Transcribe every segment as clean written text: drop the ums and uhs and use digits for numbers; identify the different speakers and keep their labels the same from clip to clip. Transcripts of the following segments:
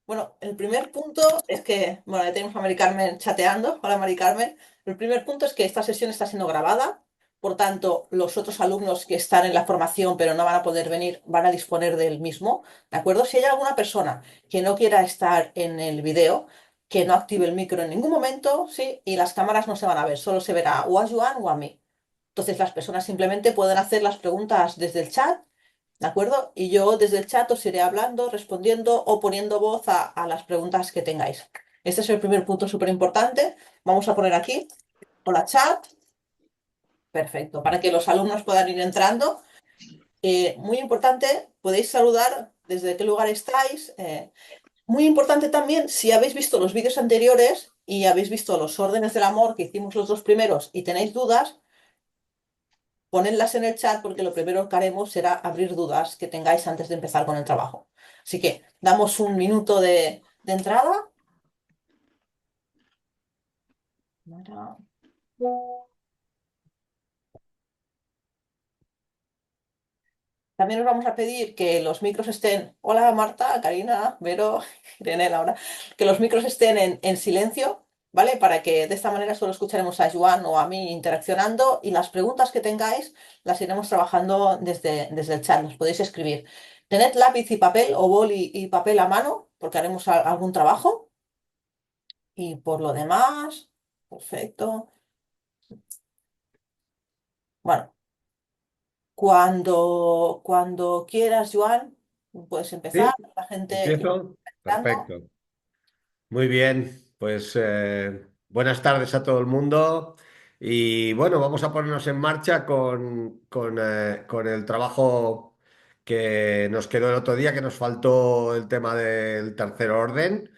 Speaker 1: Bueno, el primer punto es que, bueno, ya tenemos a Mari Carmen chateando. Hola, Mari Carmen. El primer punto es que esta sesión está siendo grabada, por tanto, los otros alumnos que están en la formación pero no van a poder venir van a disponer del mismo, ¿de acuerdo? Si hay alguna persona que no quiera estar en el video, que no active el micro en ningún momento, ¿sí? Y las cámaras no se van a ver, solo se verá o a Joan o a mí. Entonces, las personas simplemente pueden hacer las preguntas desde el chat. ¿De acuerdo? Y yo desde el chat os iré hablando, respondiendo o poniendo voz a las preguntas que tengáis. Este es el primer punto súper importante. Vamos a poner aquí, hola chat, perfecto, para que los alumnos puedan ir entrando. Muy importante, podéis saludar desde qué lugar estáis. Muy importante también, si habéis visto los vídeos anteriores y habéis visto los órdenes del amor que hicimos los dos primeros y tenéis dudas, ponedlas en el chat porque lo primero que haremos será abrir dudas que tengáis antes de empezar con el trabajo. Así que damos un minuto de entrada. También os vamos a pedir que los micros estén, hola Marta, Karina, Vero, Irene, Laura, que los micros estén en silencio, ¿vale? Para que de esta manera solo escucharemos a Joan o a mí interaccionando y las preguntas que tengáis las iremos trabajando desde el chat, nos podéis escribir. Tened lápiz y papel o boli y papel a mano, porque haremos algún trabajo. Y por lo demás, perfecto. Bueno, cuando quieras, Joan, puedes empezar.
Speaker 2: ¿Sí?
Speaker 1: La gente irá
Speaker 2: ¿Empiezo?
Speaker 1: entrando.
Speaker 2: Perfecto. Muy bien, pues buenas tardes a todo el mundo y bueno, vamos a ponernos en marcha con el trabajo que nos quedó el otro día, que nos faltó el tema del tercer orden,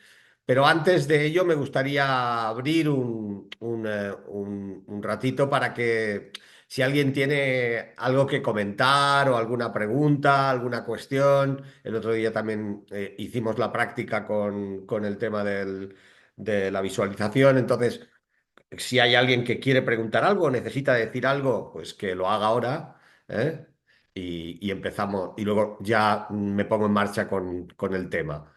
Speaker 2: pero antes de ello me gustaría abrir un ratito para que si alguien tiene algo que comentar o alguna pregunta, alguna cuestión. El otro día también hicimos la práctica con el tema de la visualización. Entonces, si hay alguien que quiere preguntar algo, necesita decir algo, pues que lo haga ahora, ¿eh? Y empezamos. Y luego ya me pongo en marcha con el tema.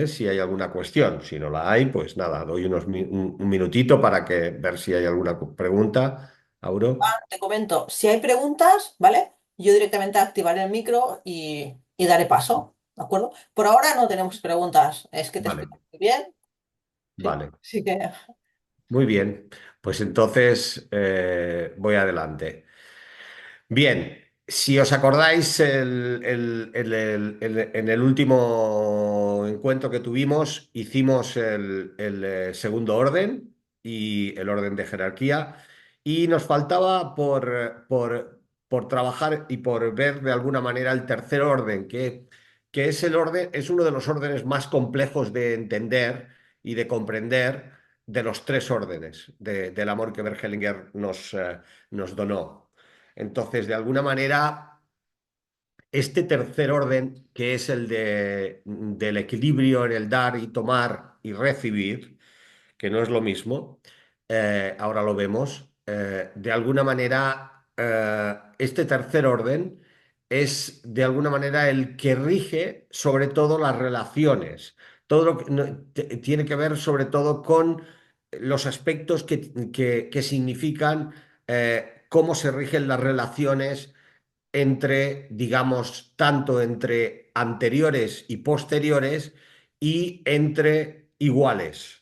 Speaker 2: Si hay alguna cuestión. Si no la hay, pues nada, doy un minutito para que ver si hay alguna pregunta. Auro.
Speaker 1: Te comento, si hay preguntas, ¿vale? Yo directamente activaré el micro y daré paso, ¿de acuerdo? Por ahora no tenemos preguntas. Es que te
Speaker 2: Vale,
Speaker 1: explico muy bien. Sí,
Speaker 2: vale.
Speaker 1: sí que
Speaker 2: Muy bien. Pues entonces voy adelante. Bien, si os acordáis, en el último encuentro que tuvimos, hicimos el segundo orden y el orden de jerarquía, y nos faltaba por trabajar y por ver de alguna manera el tercer orden, que es el orden, es uno de los órdenes más complejos de entender y de comprender de los tres órdenes del amor que Bergelinger nos donó. Entonces, de alguna manera, este tercer orden, que es del equilibrio en el dar y tomar y recibir, que no es lo mismo, ahora lo vemos, de alguna manera, este tercer orden es de alguna manera el que rige sobre todo las relaciones. Todo lo que tiene que ver sobre todo con los aspectos que significan cómo se rigen las relaciones entre, digamos, tanto entre anteriores y posteriores y entre iguales.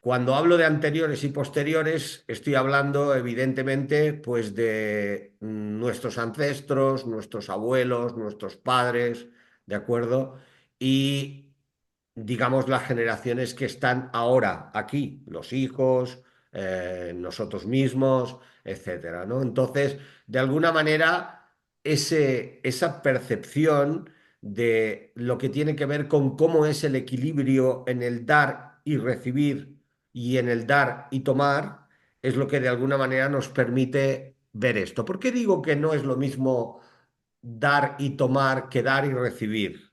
Speaker 2: Cuando hablo de anteriores y posteriores, estoy hablando evidentemente pues de nuestros ancestros, nuestros abuelos, nuestros padres, ¿de acuerdo? Y digamos las generaciones que están ahora aquí, los hijos, nosotros mismos, etcétera, ¿no? Entonces, de alguna manera, esa percepción de lo que tiene que ver con cómo es el equilibrio en el dar y recibir y en el dar y tomar, es lo que de alguna manera nos permite ver esto. ¿Por qué digo que no es lo mismo dar y tomar que dar y recibir?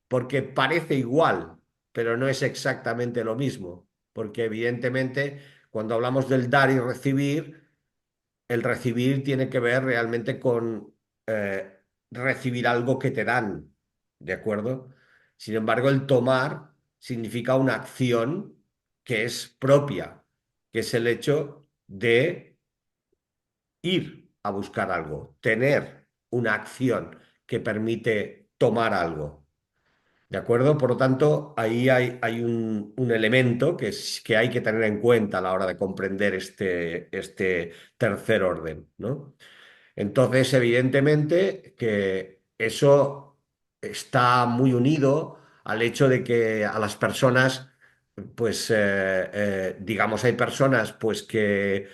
Speaker 2: Porque parece igual, pero no es exactamente lo mismo. Porque evidentemente, cuando hablamos del dar y recibir, el recibir tiene que ver realmente con recibir algo que te dan, ¿de acuerdo? Sin embargo, el tomar significa una acción que es propia, que es el hecho de ir a buscar algo, tener una acción que permite tomar algo. ¿De acuerdo? Por lo tanto, ahí hay un elemento que hay que tener en cuenta a la hora de comprender este tercer orden, ¿no? Entonces, evidentemente que eso está muy unido al hecho de que a las personas, pues, digamos, hay personas, pues, que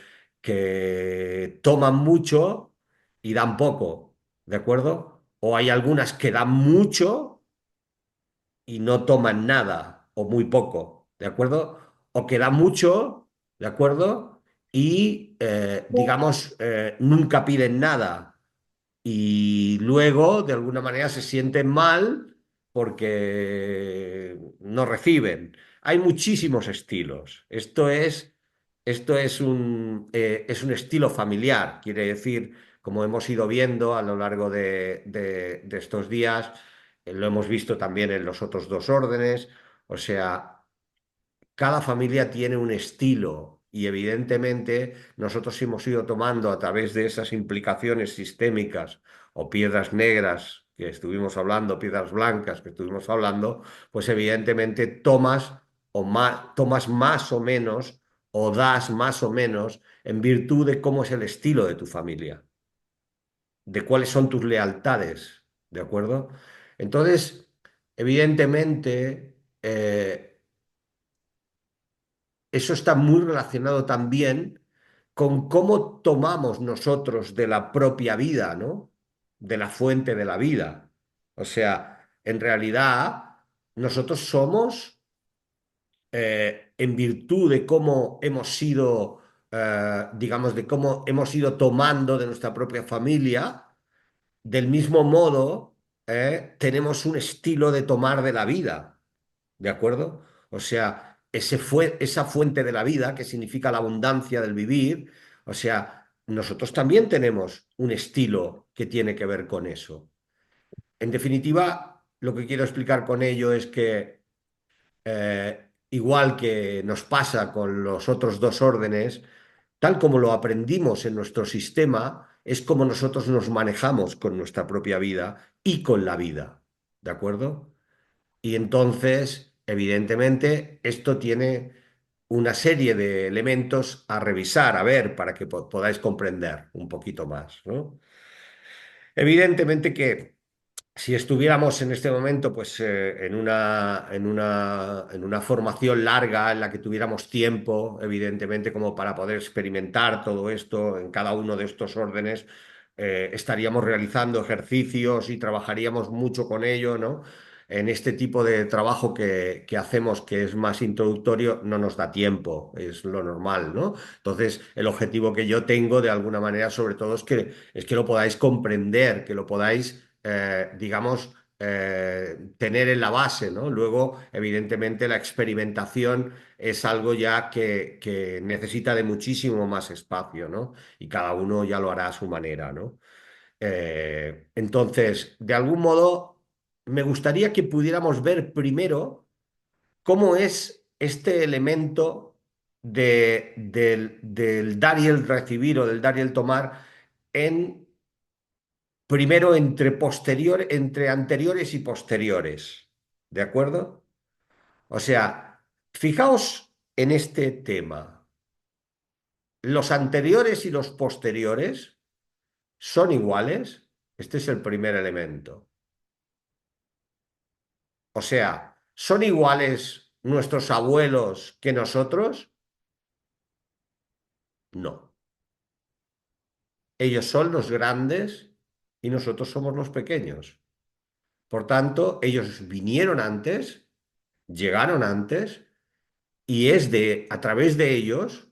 Speaker 2: toman mucho y dan poco, ¿de acuerdo? O hay algunas que dan mucho y no toman nada o muy poco, ¿de acuerdo? O que dan mucho, ¿de acuerdo? Y, digamos, nunca piden nada y luego de alguna manera se sienten mal porque no reciben. Hay muchísimos estilos. Es un estilo familiar, quiere decir, como hemos ido viendo a lo largo de estos días, lo hemos visto también en los otros dos órdenes, o sea, cada familia tiene un estilo y evidentemente nosotros hemos ido tomando a través de esas implicaciones sistémicas o piedras negras que estuvimos hablando, piedras blancas que estuvimos hablando, pues evidentemente tomas más o menos o das más o menos en virtud de cómo es el estilo de tu familia, de cuáles son tus lealtades, ¿de acuerdo? Entonces, evidentemente, eso está muy relacionado también con cómo tomamos nosotros de la propia vida, ¿no? De la fuente de la vida. O sea, en realidad, nosotros somos, en virtud de cómo hemos sido, digamos, de cómo hemos ido tomando de nuestra propia familia, del mismo modo, tenemos un estilo de tomar de la vida. ¿De acuerdo? O sea, esa fuente de la vida, que significa la abundancia del vivir, o sea, nosotros también tenemos un estilo que tiene que ver con eso. En definitiva, lo que quiero explicar con ello es que, igual que nos pasa con los otros dos órdenes, tal como lo aprendimos en nuestro sistema, es como nosotros nos manejamos con nuestra propia vida y con la vida. ¿De acuerdo? Y entonces, evidentemente, esto tiene una serie de elementos a revisar, a ver, para que podáis comprender un poquito más, ¿no? Evidentemente que si estuviéramos en este momento, pues, en una formación larga en la que tuviéramos tiempo, evidentemente, como para poder experimentar todo esto en cada uno de estos órdenes, estaríamos realizando ejercicios y trabajaríamos mucho con ello, ¿no? En este tipo de trabajo que hacemos, que es más introductorio, no nos da tiempo, es lo normal, ¿no? Entonces, el objetivo que yo tengo, de alguna manera, sobre todo, es que lo podáis comprender, que lo podáis, digamos, tener en la base, ¿no? Luego, evidentemente, la experimentación es algo ya que necesita de muchísimo más espacio, ¿no? Y cada uno ya lo hará a su manera, ¿no? Entonces, de algún modo, me gustaría que pudiéramos ver primero cómo es este elemento del dar y el recibir o del dar y el tomar en primero entre anteriores y posteriores. ¿De acuerdo? O sea, fijaos en este tema. Los anteriores y los posteriores son iguales. Este es el primer elemento. O sea, ¿son iguales nuestros abuelos que nosotros? No. Ellos son los grandes y nosotros somos los pequeños. Por tanto, ellos vinieron antes, llegaron antes y es a través de ellos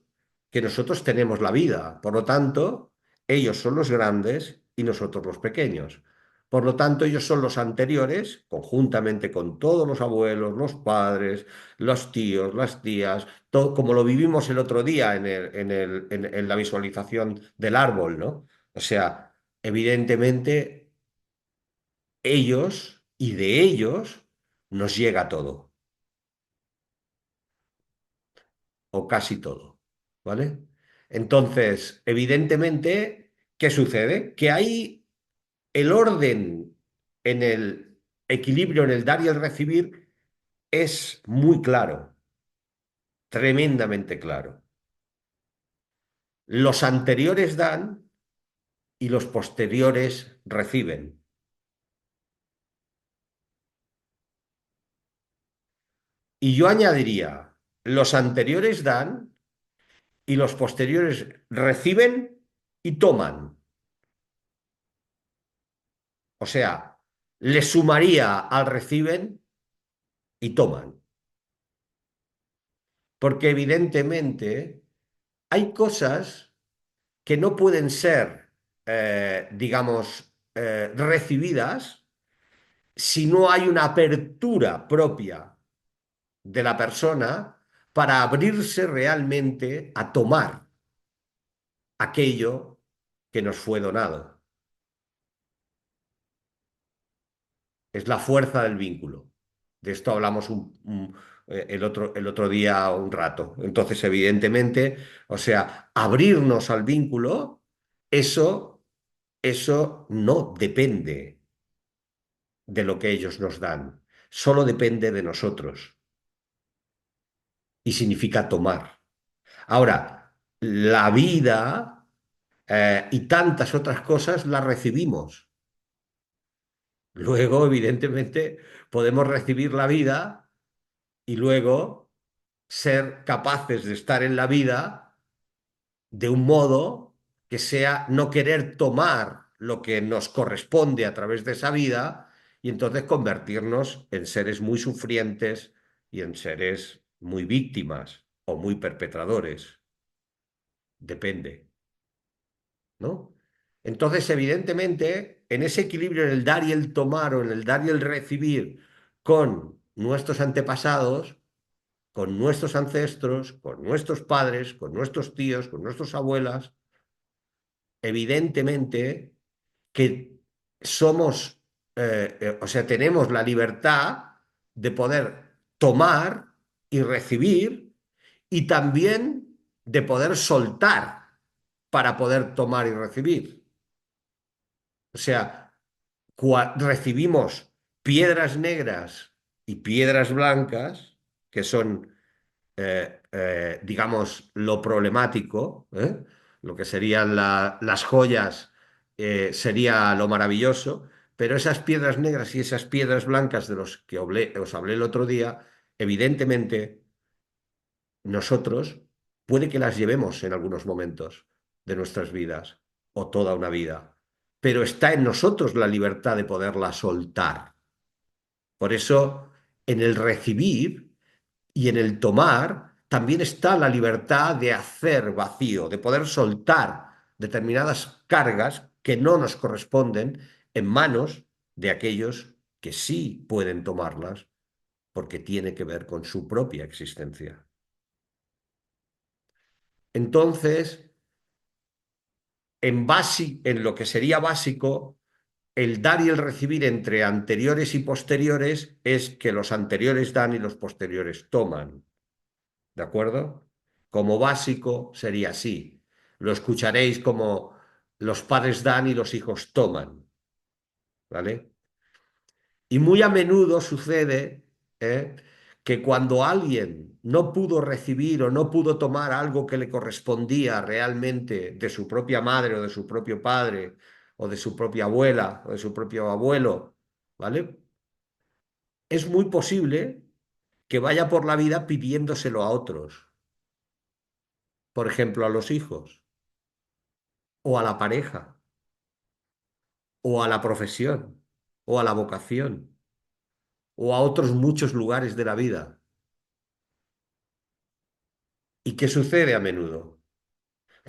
Speaker 2: que nosotros tenemos la vida. Por lo tanto, ellos son los grandes y nosotros los pequeños. Por lo tanto, ellos son los anteriores, conjuntamente con todos los abuelos, los padres, los tíos, las tías, todo, como lo vivimos el otro día en la visualización del árbol, ¿no? O sea, evidentemente, ellos y de ellos nos llega todo, o casi todo, ¿vale? Entonces, evidentemente, ¿qué sucede? Que hay el orden en el equilibrio, en el dar y el recibir, es muy claro, tremendamente claro. Los anteriores dan y los posteriores reciben. Y yo añadiría, los anteriores dan y los posteriores reciben y toman. O sea, le sumaría al reciben y toman. Porque evidentemente hay cosas que no pueden ser, digamos, recibidas si no hay una apertura propia de la persona para abrirse realmente a tomar aquello que nos fue donado. Es la fuerza del vínculo. De esto hablamos el otro día un rato. Entonces, evidentemente, o sea, abrirnos al vínculo, eso, eso no depende de lo que ellos nos dan, solo depende de nosotros y significa tomar. Ahora, la vida y tantas otras cosas las recibimos. Luego, evidentemente, podemos recibir la vida y luego ser capaces de estar en la vida de un modo que sea no querer tomar lo que nos corresponde a través de esa vida y entonces convertirnos en seres muy sufrientes y en seres muy víctimas o muy perpetradores. Depende, ¿no? Entonces, evidentemente, en ese equilibrio en el dar y el tomar o en el dar y el recibir con nuestros antepasados, con nuestros ancestros, con nuestros padres, con nuestros tíos, con nuestras abuelas, evidentemente que somos, o sea, tenemos la libertad de poder tomar y recibir y también de poder soltar para poder tomar y recibir. O sea, recibimos piedras negras y piedras blancas, que son digamos, lo problemático, ¿eh? Lo que serían las joyas, sería lo maravilloso, pero esas piedras negras y esas piedras blancas de los que os hablé el otro día, evidentemente nosotros puede que las llevemos en algunos momentos de nuestras vidas o toda una vida, pero está en nosotros la libertad de poderla soltar. Por eso, en el recibir, y en el tomar también está la libertad de hacer vacío, de poder soltar determinadas cargas que no nos corresponden en manos de aquellos que sí pueden tomarlas porque tiene que ver con su propia existencia. Entonces, en lo que sería básico, el dar y el recibir entre anteriores y posteriores es que los anteriores dan y los posteriores toman. ¿De acuerdo? Como básico sería así. Lo escucharéis como los padres dan y los hijos toman, ¿vale? Y muy a menudo sucede, ¿eh? Que cuando alguien no pudo recibir o no pudo tomar algo que le correspondía realmente de su propia madre o de su propio padre o de su propia abuela o de su propio abuelo, ¿vale? Es muy posible que vaya por la vida pidiéndoselo a otros, por ejemplo, a los hijos o a la pareja, o a la profesión, o a la vocación, o a otros muchos lugares de la vida. ¿Y qué sucede a menudo?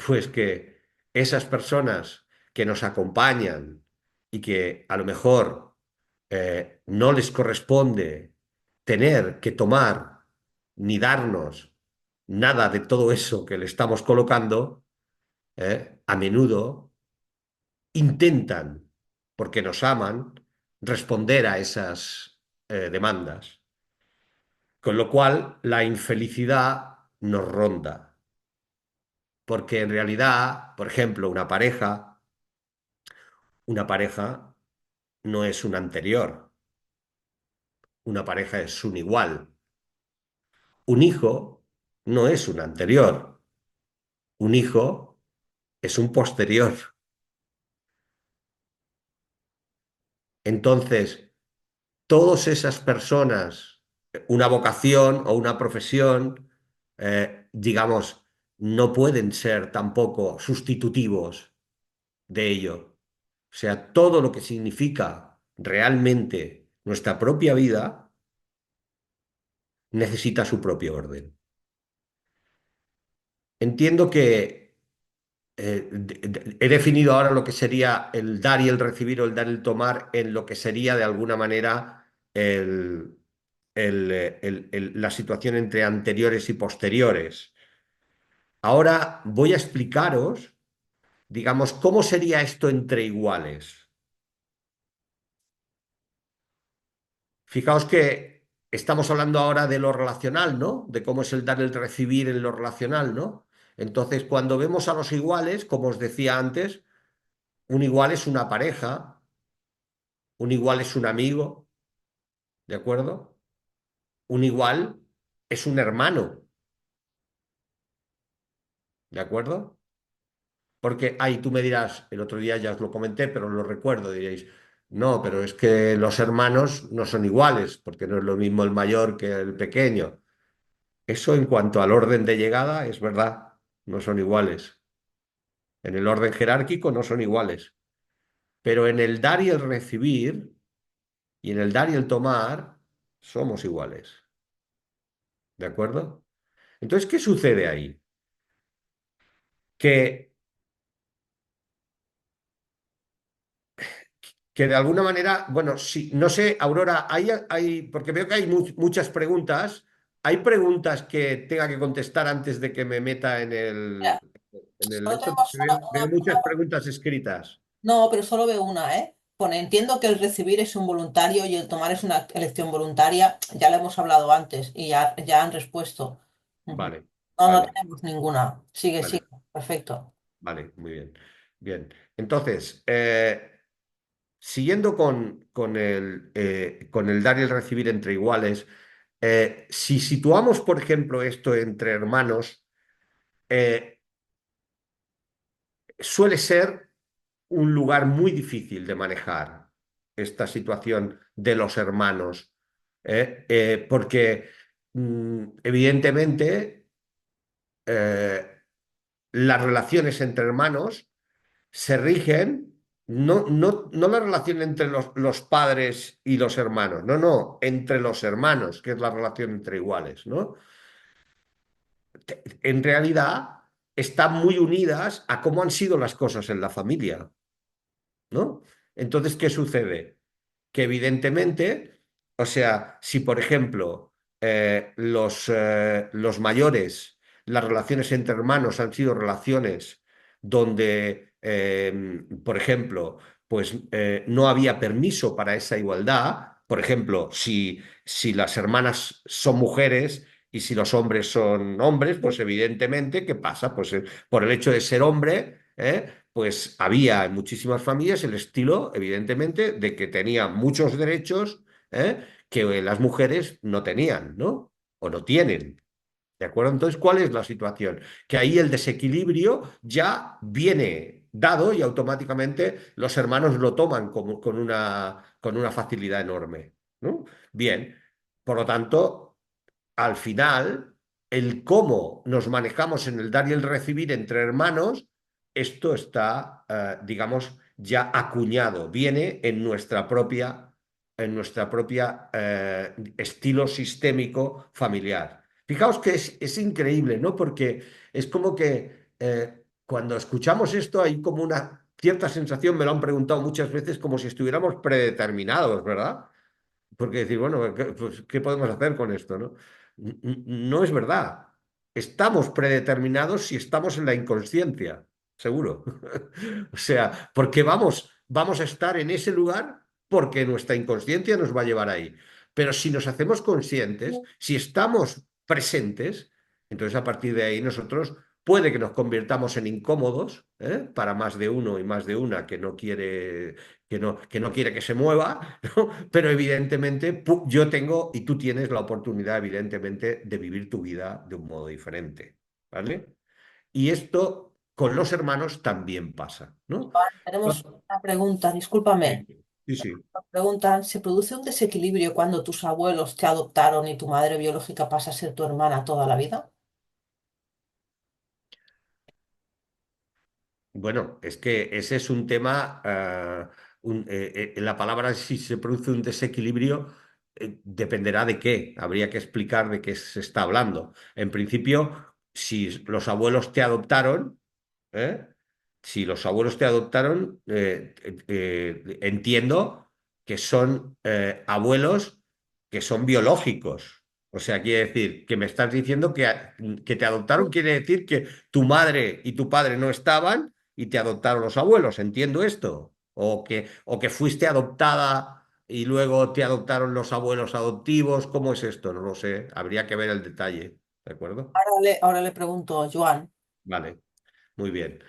Speaker 2: Pues que esas personas que nos acompañan y que a lo mejor no les corresponde tener que tomar ni darnos nada de todo eso que le estamos colocando, a menudo intentan, porque nos aman, responder a esas. demandas. Con lo cual, la infelicidad nos ronda. Porque en realidad, por ejemplo, una pareja no es un anterior, una pareja es un igual. Un hijo no es un anterior, un hijo es un posterior. Entonces, todas esas personas, una vocación o una profesión, digamos, no pueden ser tampoco sustitutivos de ello. O sea, todo lo que significa realmente nuestra propia vida necesita su propio orden. Entiendo que he definido ahora lo que sería el dar y el recibir o el dar y el tomar en lo que sería de alguna manera la situación entre anteriores y posteriores. Ahora voy a explicaros, digamos, cómo sería esto entre iguales. Fijaos que estamos hablando ahora de lo relacional, ¿no? De cómo es el dar y el recibir en lo relacional, ¿no? Entonces, cuando vemos a los iguales, como os decía antes, un igual es una pareja, un igual es un amigo, ¿de acuerdo? Un igual es un hermano, ¿de acuerdo? Porque ahí tú me dirás, el otro día ya os lo comenté, pero lo recuerdo, diréis, no, pero es que los hermanos no son iguales, porque no es lo mismo el mayor que el pequeño. Eso en cuanto al orden de llegada es verdad, no son iguales. En el orden jerárquico no son iguales, pero en el dar y el recibir y en el dar y el tomar somos iguales, ¿de acuerdo? Entonces, ¿qué sucede ahí? Que que de alguna manera, bueno, sí, no sé, Aurora, porque veo que hay muchas preguntas. ¿Hay preguntas que tenga que contestar antes de que me meta
Speaker 1: Mira,
Speaker 2: en el
Speaker 1: solo
Speaker 2: esto?
Speaker 1: tenemos
Speaker 2: Veo muchas preguntas escritas.
Speaker 1: no, pero solo veo una, ¿eh? Pone, entiendo que el recibir es un voluntario y el tomar es una elección voluntaria. Ya lo hemos hablado antes y ya han respuesto. Ujú.
Speaker 2: Vale,
Speaker 1: No, no
Speaker 2: vale,
Speaker 1: tenemos ninguna. Sigue,
Speaker 2: vale,
Speaker 1: sigue. Perfecto.
Speaker 2: vale, muy bien. Bien, entonces, siguiendo con el dar y el recibir entre iguales, si situamos, por ejemplo, esto entre hermanos, eh, suele ser un lugar muy difícil de manejar esta situación de los hermanos, porque evidentemente las relaciones entre hermanos se rigen, no la relación entre los padres y los hermanos, no, entre los hermanos, que es la relación entre iguales, ¿no? En realidad están muy unidas a cómo han sido las cosas en la familia, ¿no? Entonces, ¿qué sucede? Que evidentemente, o sea, si por ejemplo los mayores, las relaciones entre hermanos han sido relaciones donde, por ejemplo, pues no había permiso para esa igualdad, por ejemplo, si las hermanas son mujeres y si los hombres son hombres, pues evidentemente, ¿qué pasa? Pues por el hecho de ser hombre, pues había en muchísimas familias el estilo, evidentemente, de que tenía muchos derechos que las mujeres no tenían, ¿no? O no tienen. ¿De acuerdo? Entonces, ¿cuál es la situación? Que ahí el desequilibrio ya viene dado y automáticamente los hermanos lo toman como, con una facilidad enorme, ¿no? Bien, por lo tanto, al final, el cómo nos manejamos en el dar y el recibir entre hermanos, esto está, digamos, ya acuñado, viene en nuestra propia estilo sistémico familiar. Fijaos que es increíble, ¿no? Porque es como que cuando escuchamos esto hay como una cierta sensación, me lo han preguntado muchas veces, como si estuviéramos predeterminados, ¿verdad? Porque decir, bueno, ¿qué podemos hacer con esto, no? No es verdad. Estamos predeterminados si estamos en la inconsciencia, seguro. O sea, porque vamos a estar en ese lugar porque nuestra inconsciencia nos va a llevar ahí. Pero si nos hacemos conscientes, si estamos presentes, entonces a partir de ahí nosotros puede que nos convirtamos en incómodos, para más de uno y más de una que no quiere que se mueva, ¿no? Pero evidentemente yo tengo y tú tienes la oportunidad, evidentemente, de vivir tu vida de un modo diferente, ¿vale? Y esto con los hermanos también pasa, ¿no?
Speaker 1: Tenemos una pregunta, discúlpame.
Speaker 2: Sí, sí, sí.
Speaker 1: Nos preguntan, ¿se produce un desequilibrio cuando tus abuelos te adoptaron y tu madre biológica pasa a ser tu hermana toda la vida?
Speaker 2: Bueno, es que ese es un tema, la palabra si se produce un desequilibrio, dependerá de qué, habría que explicar de qué se está hablando. En principio, si los abuelos te adoptaron, ¿eh? Si los abuelos te adoptaron, entiendo que son abuelos que son biológicos. O sea, quiere decir que me estás diciendo que te adoptaron, quiere decir que tu madre y tu padre no estaban y te adoptaron los abuelos. ¿Entiendo esto? O que fuiste adoptada y luego te adoptaron los abuelos adoptivos. ¿Cómo es esto? No lo sé. Habría que ver el detalle. ¿De acuerdo?
Speaker 1: Ahora le pregunto, Joan.
Speaker 2: Vale, muy bien.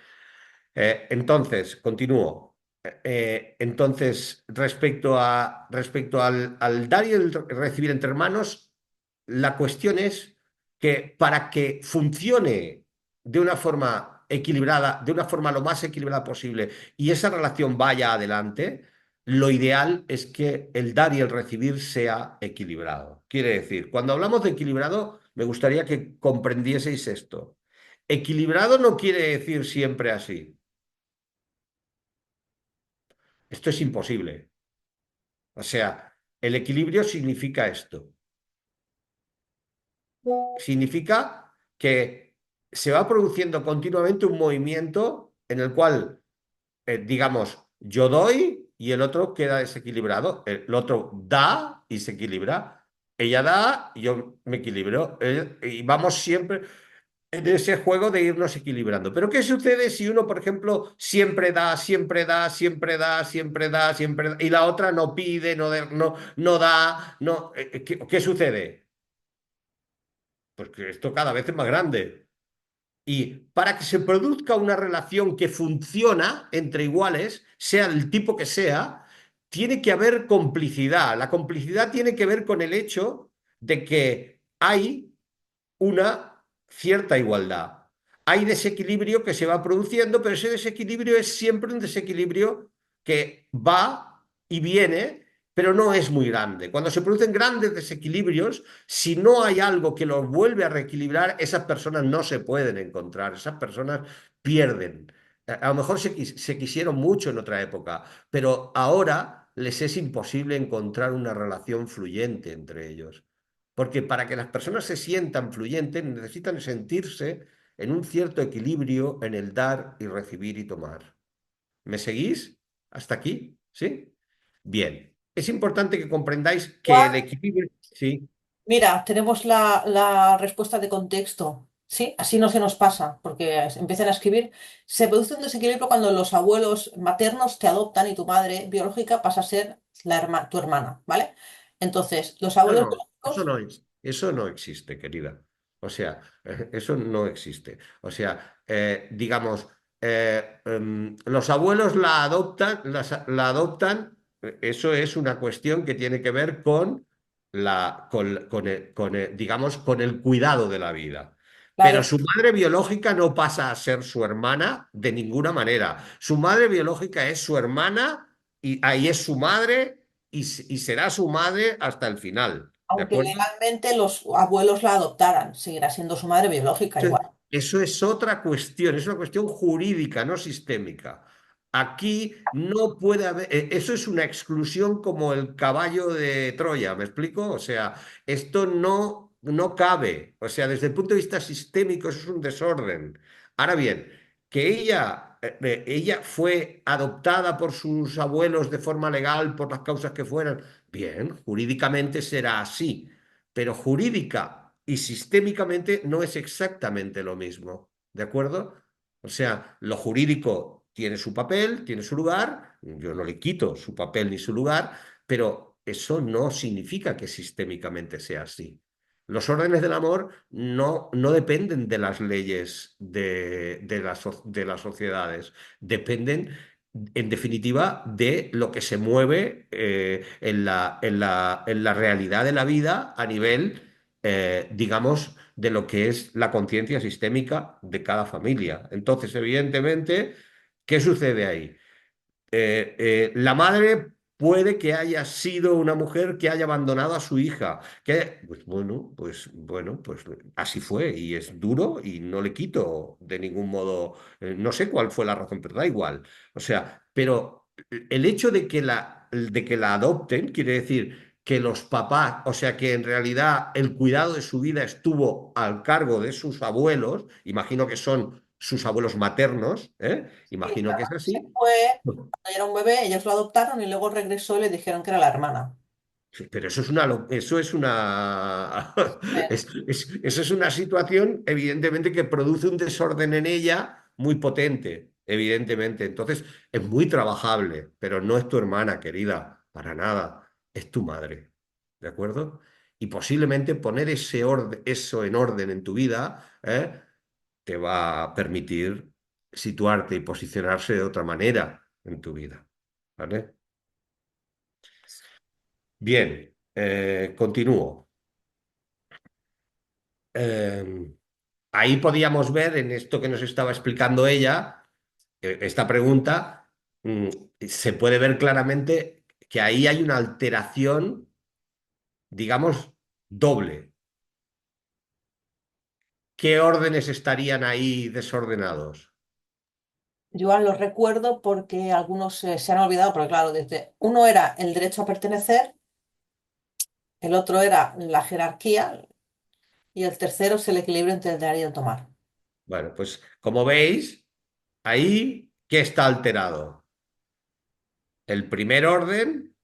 Speaker 2: Entonces, continúo. Entonces, respecto al dar y el recibir entre hermanos, la cuestión es que para que funcione de una forma equilibrada, de una forma lo más equilibrada posible, y esa relación vaya adelante, lo ideal es que el dar y el recibir sea equilibrado. Quiere decir, cuando hablamos de equilibrado, me gustaría que comprendieseis esto. Equilibrado no quiere decir siempre así. Esto es imposible. O sea, el equilibrio significa esto. Significa que se va produciendo continuamente un movimiento en el cual, digamos, yo doy y el otro queda desequilibrado. El otro da y se equilibra. Ella da y yo me equilibro. Y vamos siempre en ese juego de irnos equilibrando. Pero ¿qué sucede si uno, por ejemplo, siempre da, siempre da, siempre da, siempre da, siempre da, y la otra no pide, no da, no, ¿qué sucede? Pues que esto cada vez es más grande. Y para que se produzca una relación que funciona entre iguales, sea del tipo que sea, tiene que haber complicidad. La complicidad tiene que ver con el hecho de que hay una cierta igualdad. Hay desequilibrio que se va produciendo, pero ese desequilibrio es siempre un desequilibrio que va y viene, pero no es muy grande. Cuando se producen grandes desequilibrios, si no hay algo que los vuelve a reequilibrar, esas personas no se pueden encontrar, esas personas pierden. A lo mejor se quisieron mucho en otra época, pero ahora les es imposible encontrar una relación fluyente entre ellos. Porque para que las personas se sientan fluyentes necesitan sentirse en un cierto equilibrio en el dar y recibir y tomar. ¿Me seguís? ¿Hasta aquí? ¿Sí? Bien. Es importante que comprendáis que el
Speaker 1: Juan,
Speaker 2: equilibrio... Sí.
Speaker 1: mira, tenemos la respuesta de contexto. Sí, así no se nos pasa, porque empiezan a escribir. Se produce un desequilibrio cuando los abuelos maternos te adoptan y tu madre biológica pasa a ser tu hermana, ¿vale? Entonces, los
Speaker 2: No,
Speaker 1: abuelos
Speaker 2: no,
Speaker 1: biológicos,
Speaker 2: eso no existe, querida. O sea, eso no existe. O sea, digamos, los abuelos la adoptan, eso es una cuestión que tiene que ver digamos, con el cuidado de la vida. Pero
Speaker 1: claro,
Speaker 2: su madre biológica no pasa a ser su hermana de ninguna manera. Su madre biológica es su hermana y ahí es su madre y será su madre hasta el final, ¿de
Speaker 1: aunque
Speaker 2: acuerdo?
Speaker 1: legalmente los abuelos la adoptaran, seguirá siendo su madre biológica
Speaker 2: Eso,
Speaker 1: igual.
Speaker 2: eso es otra cuestión, es una cuestión jurídica, no sistémica. Aquí no puede haber, eso es una exclusión como el caballo de Troya, ¿me explico? O sea, esto no cabe. O sea, desde el punto de vista sistémico, eso es un desorden. Ahora bien, que ella fue adoptada por sus abuelos de forma legal, por las causas que fueran, bien, jurídicamente será así, pero jurídica y sistémicamente no es exactamente lo mismo, ¿de acuerdo? O sea, lo jurídico tiene su papel, tiene su lugar, yo no le quito su papel ni su lugar, pero eso no significa que sistémicamente sea así. Los órdenes del amor no dependen de las leyes de las sociedades, dependen, en definitiva, de lo que se mueve en la realidad de la vida a nivel, digamos, de lo que es la conciencia sistémica de cada familia. Entonces, evidentemente, ¿qué sucede ahí? La madre puede que haya sido una mujer que haya abandonado a su hija, que, pues así fue y es duro y no le quito de ningún modo, no sé cuál fue la razón, pero da igual. O sea, pero el hecho de que la adopten quiere decir que los papás, o sea, que en realidad el cuidado de su vida estuvo al cargo de sus abuelos, imagino que son sus abuelos maternos, ¿eh?
Speaker 1: Sí,
Speaker 2: Imagino que es
Speaker 1: además se
Speaker 2: así.
Speaker 1: fue cuando era un bebé, ellos lo adoptaron y luego regresó y le dijeron que era la hermana.
Speaker 2: Sí, pero eso es una
Speaker 1: Eh,
Speaker 2: eso es una situación evidentemente que produce un desorden en ella muy potente, evidentemente. Entonces es muy trabajable, pero no es tu hermana querida, para nada, es tu madre, ¿de acuerdo? Y posiblemente poner eso en orden en tu vida, te va a permitir situarte y posicionarse de otra manera en tu vida, ¿vale? Bien, continúo. Eh, Ahí podíamos ver en esto que nos estaba explicando ella, esta pregunta, se puede ver claramente que ahí hay una alteración, digamos, doble. ¿Qué órdenes estarían ahí desordenados?
Speaker 1: Yo aún los recuerdo porque algunos se han olvidado, porque claro, desde uno era el derecho a pertenecer, el otro era la jerarquía y el tercero es el equilibrio entre el dar y el tomar.
Speaker 2: Bueno, pues como veis, ahí, ¿qué está alterado? El primer orden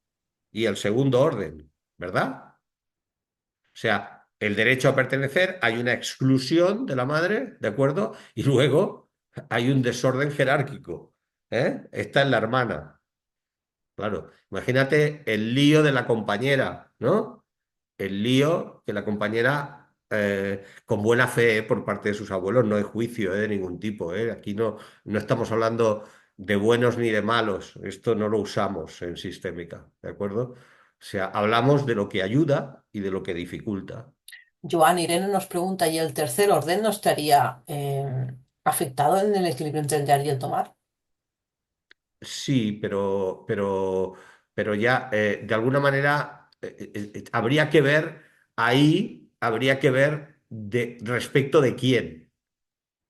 Speaker 2: y el segundo orden, ¿verdad? O sea, el derecho a pertenecer, hay una exclusión de la madre, ¿de acuerdo? Y luego hay un desorden jerárquico, ¿eh? Esta es la hermana, claro. Imagínate el lío de la compañera, ¿no? El lío que la compañera, con buena fe, por parte de sus abuelos, no hay juicio, de ningún tipo, ¿eh? Aquí no estamos hablando de buenos ni de malos, esto no lo usamos en sistémica, ¿de acuerdo? O sea, hablamos de lo que ayuda y de lo que dificulta.
Speaker 1: Joan Irene nos pregunta, ¿y el tercer orden no estaría afectado en el equilibrio entre el dar y el tomar?
Speaker 2: Sí, pero ya, de alguna manera, habría que ver ahí, habría que ver respecto de quién.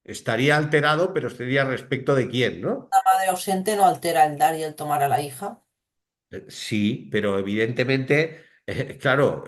Speaker 2: Estaría alterado, pero sería respecto de quién, ¿no?
Speaker 1: La madre ausente no altera el dar y el tomar a la hija.
Speaker 2: Sí, pero evidentemente, claro,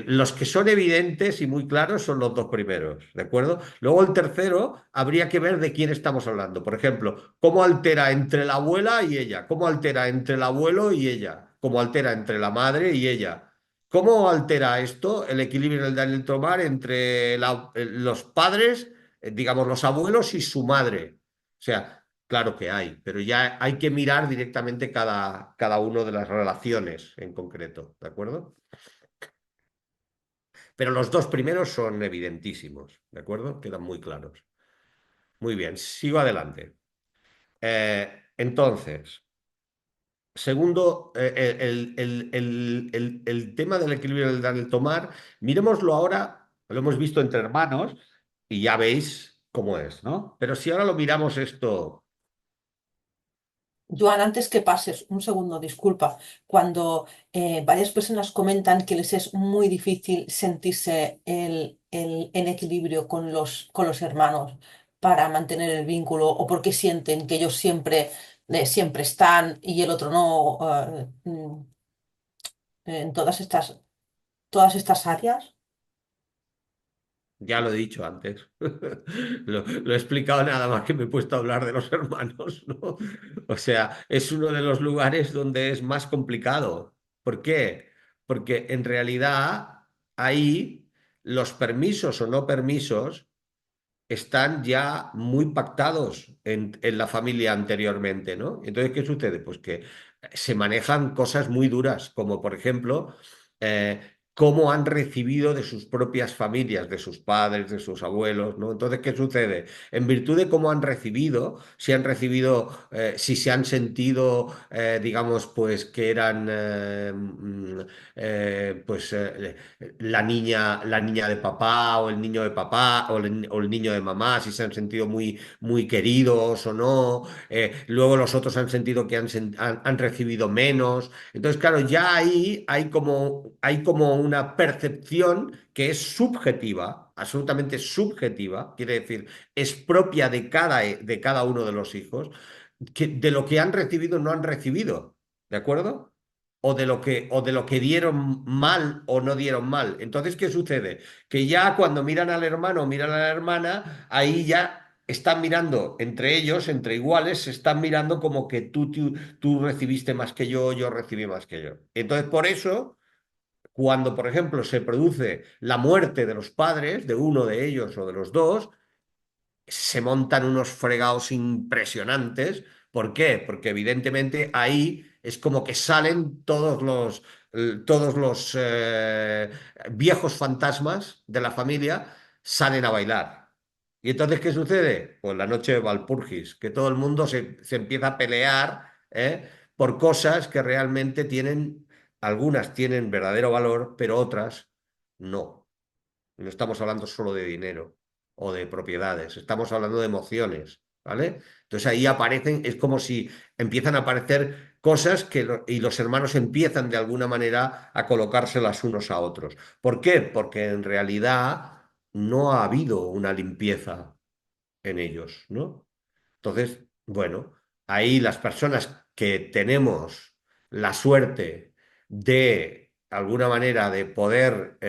Speaker 2: los que son evidentes y muy claros son los dos primeros, ¿de acuerdo? Luego el tercero habría que ver de quién estamos hablando. Por ejemplo, cómo altera entre la abuela y ella, cómo altera entre el abuelo y ella, cómo altera entre la madre y ella. ¿Cómo altera esto el equilibrio en el dar y el tomar entre los padres, digamos, los abuelos y su madre? O sea, claro que hay, pero ya hay que mirar directamente cada uno de las relaciones en concreto, ¿de acuerdo? Pero los dos primeros son evidentísimos, ¿de acuerdo? Quedan muy claros. Muy bien, sigo adelante. Entonces, segundo, el tema del equilibrio del dar y el tomar, miremoslo ahora, lo hemos visto entre hermanos y ya veis cómo es, ¿no? Pero si ahora lo miramos esto.
Speaker 1: Joan, antes que pases, un segundo, disculpa. Cuando varias personas comentan que les es muy difícil sentirse en equilibrio con los hermanos para mantener el vínculo o porque sienten que ellos siempre están y el otro no, en todas estas áreas.
Speaker 2: Ya lo he dicho antes. Lo he explicado nada más que me he puesto a hablar de los hermanos, ¿no? O sea, es uno de los lugares donde es más complicado. ¿Por qué? Porque en realidad ahí los permisos o no permisos están ya muy pactados en la familia anteriormente, ¿no? Entonces, ¿qué sucede? Pues que se manejan cosas muy duras, como por ejemplo, eh, cómo han recibido de sus propias familias, de sus padres, de sus abuelos, ¿no? Entonces, ¿qué sucede? En virtud de cómo han recibido, si han recibido, si se han sentido, digamos, pues que eran, pues la niña de papá o el niño de papá o el niño de mamá, si se han sentido muy, muy queridos o no. Luego los otros han sentido que han recibido menos. Entonces, claro, ya ahí hay como una percepción que es subjetiva, absolutamente subjetiva, quiere decir, es propia de cada uno de los hijos, de lo que han recibido o no han recibido, ¿de acuerdo? O de lo que dieron mal o no dieron mal. Entonces, ¿qué sucede? Que ya cuando miran al hermano o miran a la hermana, ahí ya están mirando entre ellos, entre iguales, se están mirando como que tú recibiste más que yo recibí más que yo. Entonces, por eso, cuando, por ejemplo, se produce la muerte de los padres, de uno de ellos o de los dos, se montan unos fregados impresionantes. ¿Por qué? Porque evidentemente ahí es como que salen todos los viejos fantasmas de la familia, salen a bailar. ¿Y entonces qué sucede? Pues la noche de Walpurgis, que todo el mundo se empieza a pelear, por cosas que realmente tienen, algunas tienen verdadero valor, pero otras no. No estamos hablando solo de dinero o de propiedades, estamos hablando de emociones, ¿vale? Entonces ahí aparecen, es como si empiezan a aparecer cosas y los hermanos empiezan de alguna manera a colocárselas unos a otros. ¿Por qué? Porque en realidad no ha habido una limpieza en ellos, ¿no? Entonces, bueno, ahí las personas que tenemos la suerte de alguna manera de poder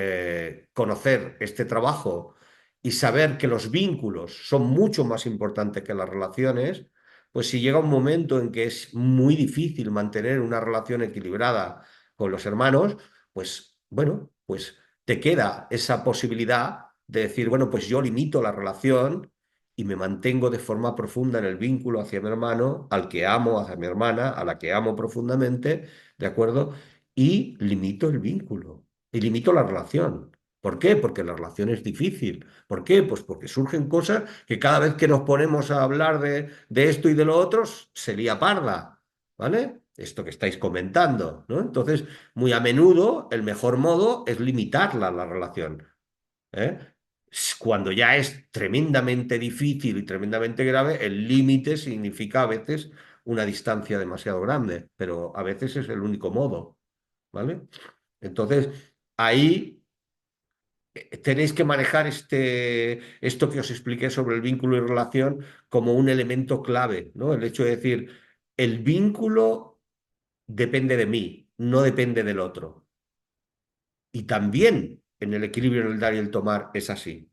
Speaker 2: conocer este trabajo y saber que los vínculos son mucho más importantes que las relaciones, pues si llega un momento en que es muy difícil mantener una relación equilibrada con los hermanos, pues bueno, pues te queda esa posibilidad de decir, bueno, pues yo limito la relación y me mantengo de forma profunda en el vínculo hacia mi hermano, al que amo, hacia mi hermana, a la que amo profundamente, ¿de acuerdo? Y limito el vínculo y limito la relación. ¿Por qué? Porque la relación es difícil. ¿Por qué? Pues porque surgen cosas que cada vez que nos ponemos a hablar de esto y de lo otro, se lía parda, ¿vale? Esto que estáis comentando, ¿no? Entonces, muy a menudo, el mejor modo es limitarla, la relación. ¿Eh? Cuando ya es tremendamente difícil y tremendamente grave, el límite significa a veces una distancia demasiado grande, pero a veces es el único modo, ¿vale? Entonces, ahí tenéis que manejar esto que os expliqué sobre el vínculo y relación como un elemento clave, ¿no? El hecho de decir, el vínculo depende de mí, no depende del otro. Y también en el equilibrio, en el dar y el tomar es así.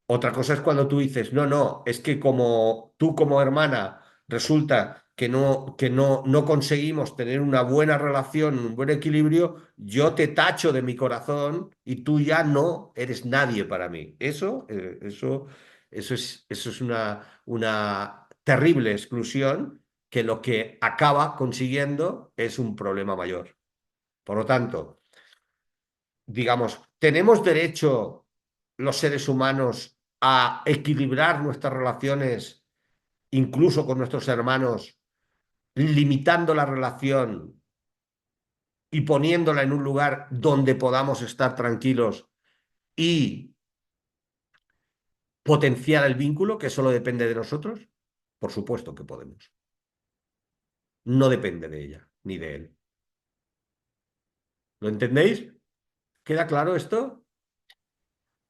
Speaker 2: Otra cosa es cuando tú dices, no, no, es que como tú como hermana resulta no conseguimos tener una buena relación, un buen equilibrio, yo te tacho de mi corazón y tú ya no eres nadie para mí. Eso es una terrible exclusión que lo que acaba consiguiendo es un problema mayor. Por lo tanto, digamos, ¿tenemos derecho los seres humanos a equilibrar nuestras relaciones, incluso con nuestros hermanos, limitando la relación y poniéndola en un lugar donde podamos estar tranquilos y potenciar el vínculo que solo depende de nosotros? Por supuesto que podemos. No depende de ella ni de él. ¿Lo entendéis? ¿Queda claro esto?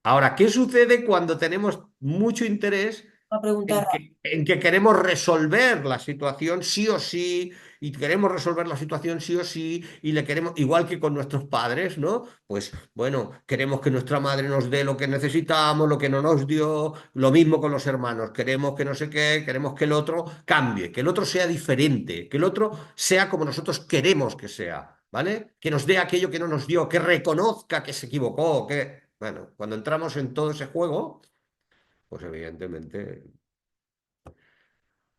Speaker 2: Ahora, ¿qué sucede cuando tenemos mucho interés
Speaker 1: Una pregunta.
Speaker 2: en que queremos resolver la situación sí o sí, y queremos resolver la situación sí o sí, y le queremos, igual que con nuestros padres, ¿no? Pues bueno, queremos que nuestra madre nos dé lo que necesitamos, lo que no nos dio, lo mismo con los hermanos, queremos que no sé qué, queremos que el otro cambie, que el otro sea diferente, que el otro sea como nosotros queremos que sea, ¿vale? Que nos dé aquello que no nos dio, que reconozca que se equivocó, que... Bueno, cuando entramos en todo ese juego, pues evidentemente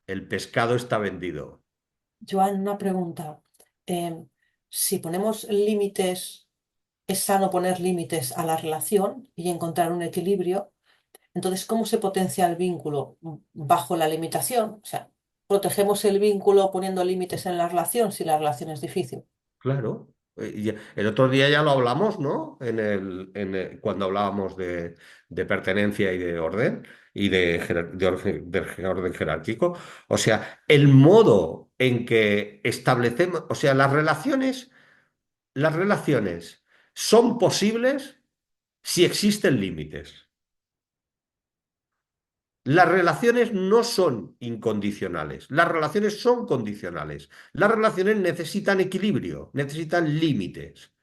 Speaker 2: el pescado está vendido.
Speaker 1: Joan, una pregunta. Si ponemos límites, es sano poner límites a la relación y encontrar un equilibrio. Entonces, ¿cómo se potencia el vínculo? Bajo la limitación. O sea, protegemos el vínculo poniendo límites en la relación si la relación es difícil.
Speaker 2: Claro. El otro día ya lo hablamos, ¿no? Cuando hablábamos de pertenencia y de orden y de orden jerárquico. O sea, el modo en que establecemos, o sea, las relaciones son posibles si existen límites. Las relaciones no son incondicionales, las relaciones son condicionales. Las relaciones necesitan equilibrio, necesitan límites.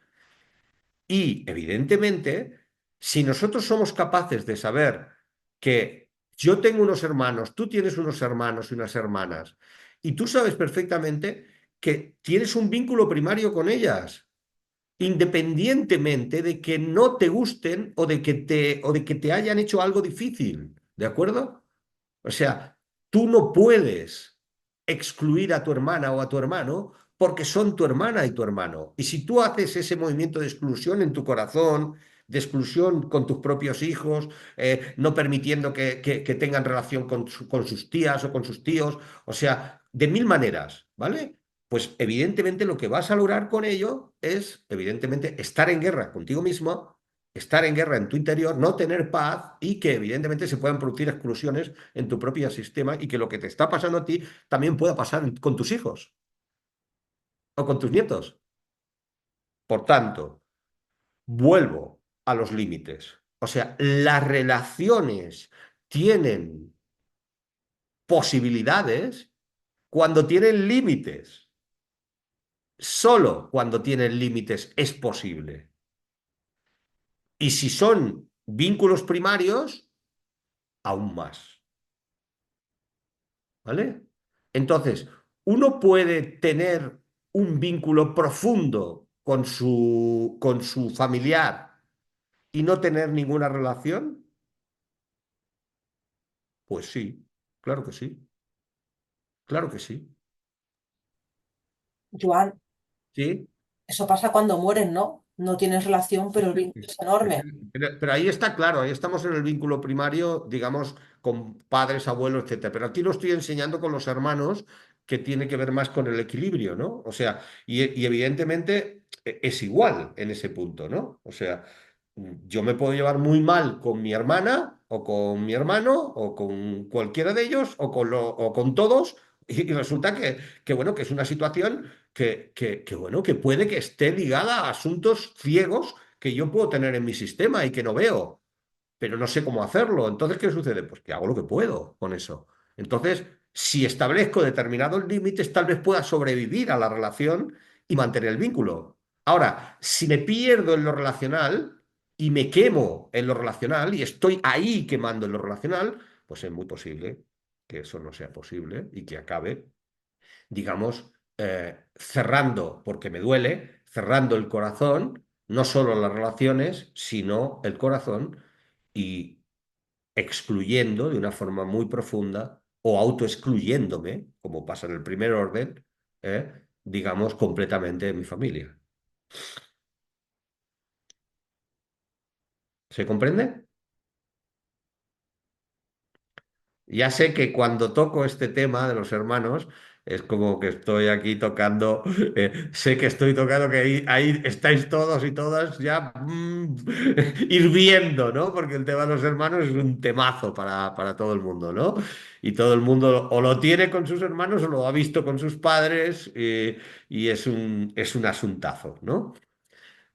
Speaker 2: Y evidentemente, si nosotros somos capaces de saber que yo tengo unos hermanos, tú tienes unos hermanos y unas hermanas, y tú sabes perfectamente que tienes un vínculo primario con ellas, independientemente de que no te gusten o de que te hayan hecho algo difícil, ¿de acuerdo? O sea, tú no puedes excluir a tu hermana o a tu hermano porque son tu hermana y tu hermano. Y si tú haces ese movimiento de exclusión en tu corazón, de exclusión con tus propios hijos, no permitiendo que tengan relación con sus tías o con sus tíos, o sea, de mil maneras, ¿vale? Pues evidentemente lo que vas a lograr con ello es, evidentemente, estar en guerra contigo mismo, estar en guerra en tu interior, no tener paz y que evidentemente se puedan producir exclusiones en tu propio sistema y que lo que te está pasando a ti también pueda pasar con tus hijos o con tus nietos. Por tanto, vuelvo a los límites. O sea, las relaciones tienen posibilidades cuando tienen límites. Solo cuando tienen límites es posible. Y si son vínculos primarios, aún más. ¿Vale? Entonces, uno puede tener un vínculo profundo con su familiar y no tener ninguna relación. Pues sí, claro que sí, claro que sí.
Speaker 1: Joan,
Speaker 2: Sí.
Speaker 1: eso pasa cuando mueren, ¿no? No tienes relación, pero el vínculo es enorme.
Speaker 2: Pero ahí está claro, ahí estamos en el vínculo primario, digamos, con padres, abuelos, etcétera. Pero aquí lo estoy enseñando con los hermanos, que tiene que ver más con el equilibrio, ¿no? O sea, y evidentemente es igual en ese punto, ¿no? O sea, yo me puedo llevar muy mal con mi hermana o con mi hermano o con cualquiera de ellos o con todos y resulta bueno, que es una situación bueno, que puede que esté ligada a asuntos ciegos que yo puedo tener en mi sistema y que no veo, pero no sé cómo hacerlo. Entonces, ¿qué sucede? Pues que hago lo que puedo con eso. Entonces, si establezco determinados límites, tal vez pueda sobrevivir a la relación y mantener el vínculo. Ahora, si me pierdo en lo relacional y me quemo en lo relacional y estoy ahí quemando en lo relacional, pues es muy posible que eso no sea posible y que acabe, digamos, cerrando, porque me duele, cerrando el corazón, no solo las relaciones, sino el corazón y excluyendo de una forma muy profunda o autoexcluyéndome, como pasa en el primer orden, digamos, completamente de mi familia. ¿Se comprende? Ya sé que cuando toco este tema de los hermanos, es como que estoy aquí tocando, sé que estoy tocando, que ahí estáis todos y todas ya hirviendo, ¿no? Porque el tema de los hermanos es un temazo para todo el mundo, ¿no? Y todo el mundo o lo tiene con sus hermanos o lo ha visto con sus padres y es un asuntazo, ¿no?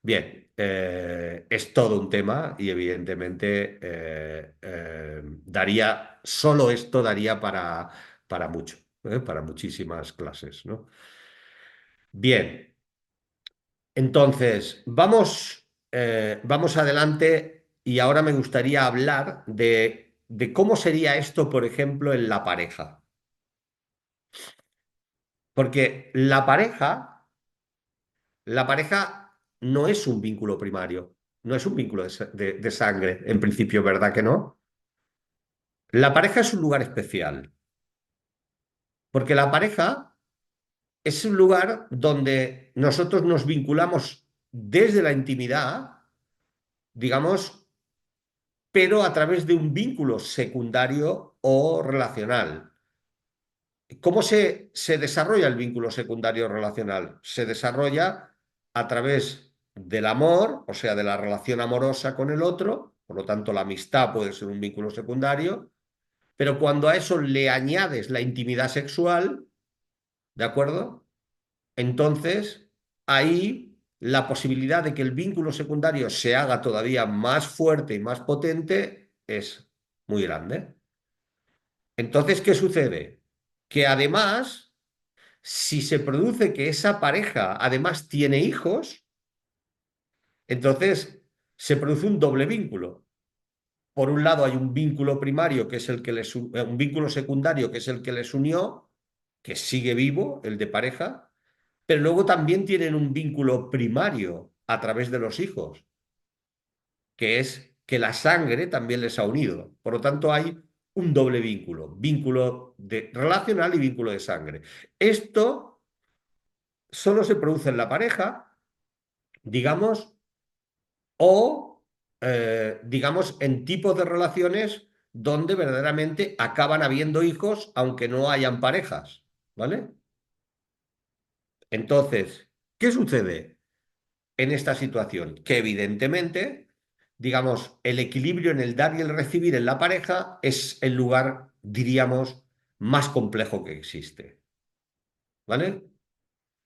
Speaker 2: Bien, es todo un tema y evidentemente solo esto daría para mucho, para muchísimas clases, ¿no? Bien, entonces vamos adelante y ahora me gustaría hablar de cómo sería esto, por ejemplo, en la pareja. Porque la pareja no es un vínculo primario, no es un vínculo de sangre, en principio, ¿verdad que no? La pareja es un lugar especial, porque la pareja es un lugar donde nosotros nos vinculamos desde la intimidad, digamos, pero a través de un vínculo secundario o relacional. ¿Cómo se desarrolla el vínculo secundario relacional? Se desarrolla a través del amor, o sea, de la relación amorosa con el otro, por lo tanto la amistad puede ser un vínculo secundario, pero cuando a eso le añades la intimidad sexual, ¿de acuerdo? Entonces, ahí la posibilidad de que el vínculo secundario se haga todavía más fuerte y más potente es muy grande. Entonces, ¿qué sucede? Que además, si se produce que esa pareja además tiene hijos, entonces se produce un doble vínculo. Por un lado hay un vínculo primario que es el que un vínculo secundario que es el que les unió, que sigue vivo, el de pareja, pero luego también tienen un vínculo primario a través de los hijos, que es que la sangre también les ha unido. Por lo tanto, hay un doble vínculo, vínculo relacional y vínculo de sangre. Esto solo se produce en la pareja, digamos, o, digamos, en tipos de relaciones donde verdaderamente acaban habiendo hijos aunque no hayan parejas, ¿vale? Entonces, ¿qué sucede en esta situación? Que evidentemente, digamos, el equilibrio en el dar y el recibir en la pareja es el lugar, diríamos, más complejo que existe, ¿vale?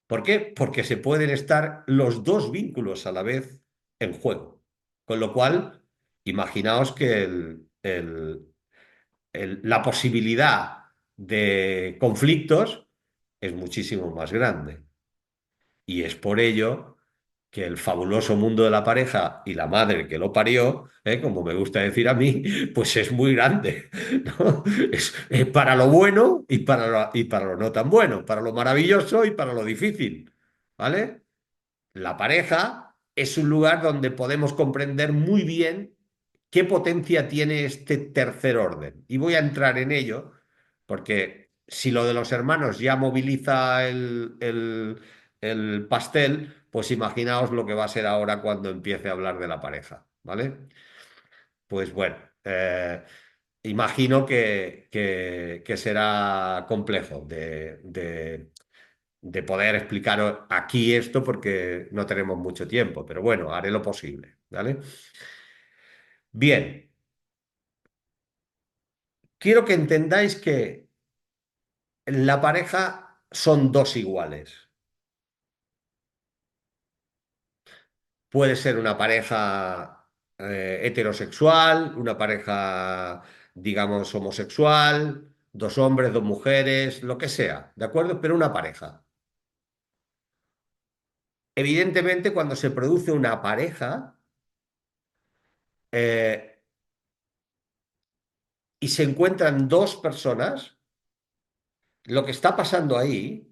Speaker 2: ¿Por qué? Porque se pueden estar los dos vínculos a la vez en juego. Con lo cual, imaginaos que la posibilidad de conflictos es muchísimo más grande. Y es por ello que el fabuloso mundo de la pareja y la madre que lo parió, como me gusta decir a mí, pues es muy grande, ¿no? Es para lo bueno y para lo no tan bueno, para lo maravilloso y para lo difícil, ¿vale? La pareja es un lugar donde podemos comprender muy bien qué potencia tiene este tercer orden. Y voy a entrar en ello, porque si lo de los hermanos ya moviliza el pastel, pues imaginaos lo que va a ser ahora cuando empiece a hablar de la pareja, ¿vale? Pues bueno, imagino que será complejo de poder explicar aquí esto porque no tenemos mucho tiempo, pero bueno, haré lo posible, ¿vale? Bien, quiero que entendáis que la pareja son dos iguales. Puede ser una pareja heterosexual, una pareja, digamos, homosexual, dos hombres, dos mujeres, lo que sea, ¿de acuerdo? Pero una pareja. Evidentemente, cuando se produce una pareja eh, y se encuentran dos personas, lo que está pasando ahí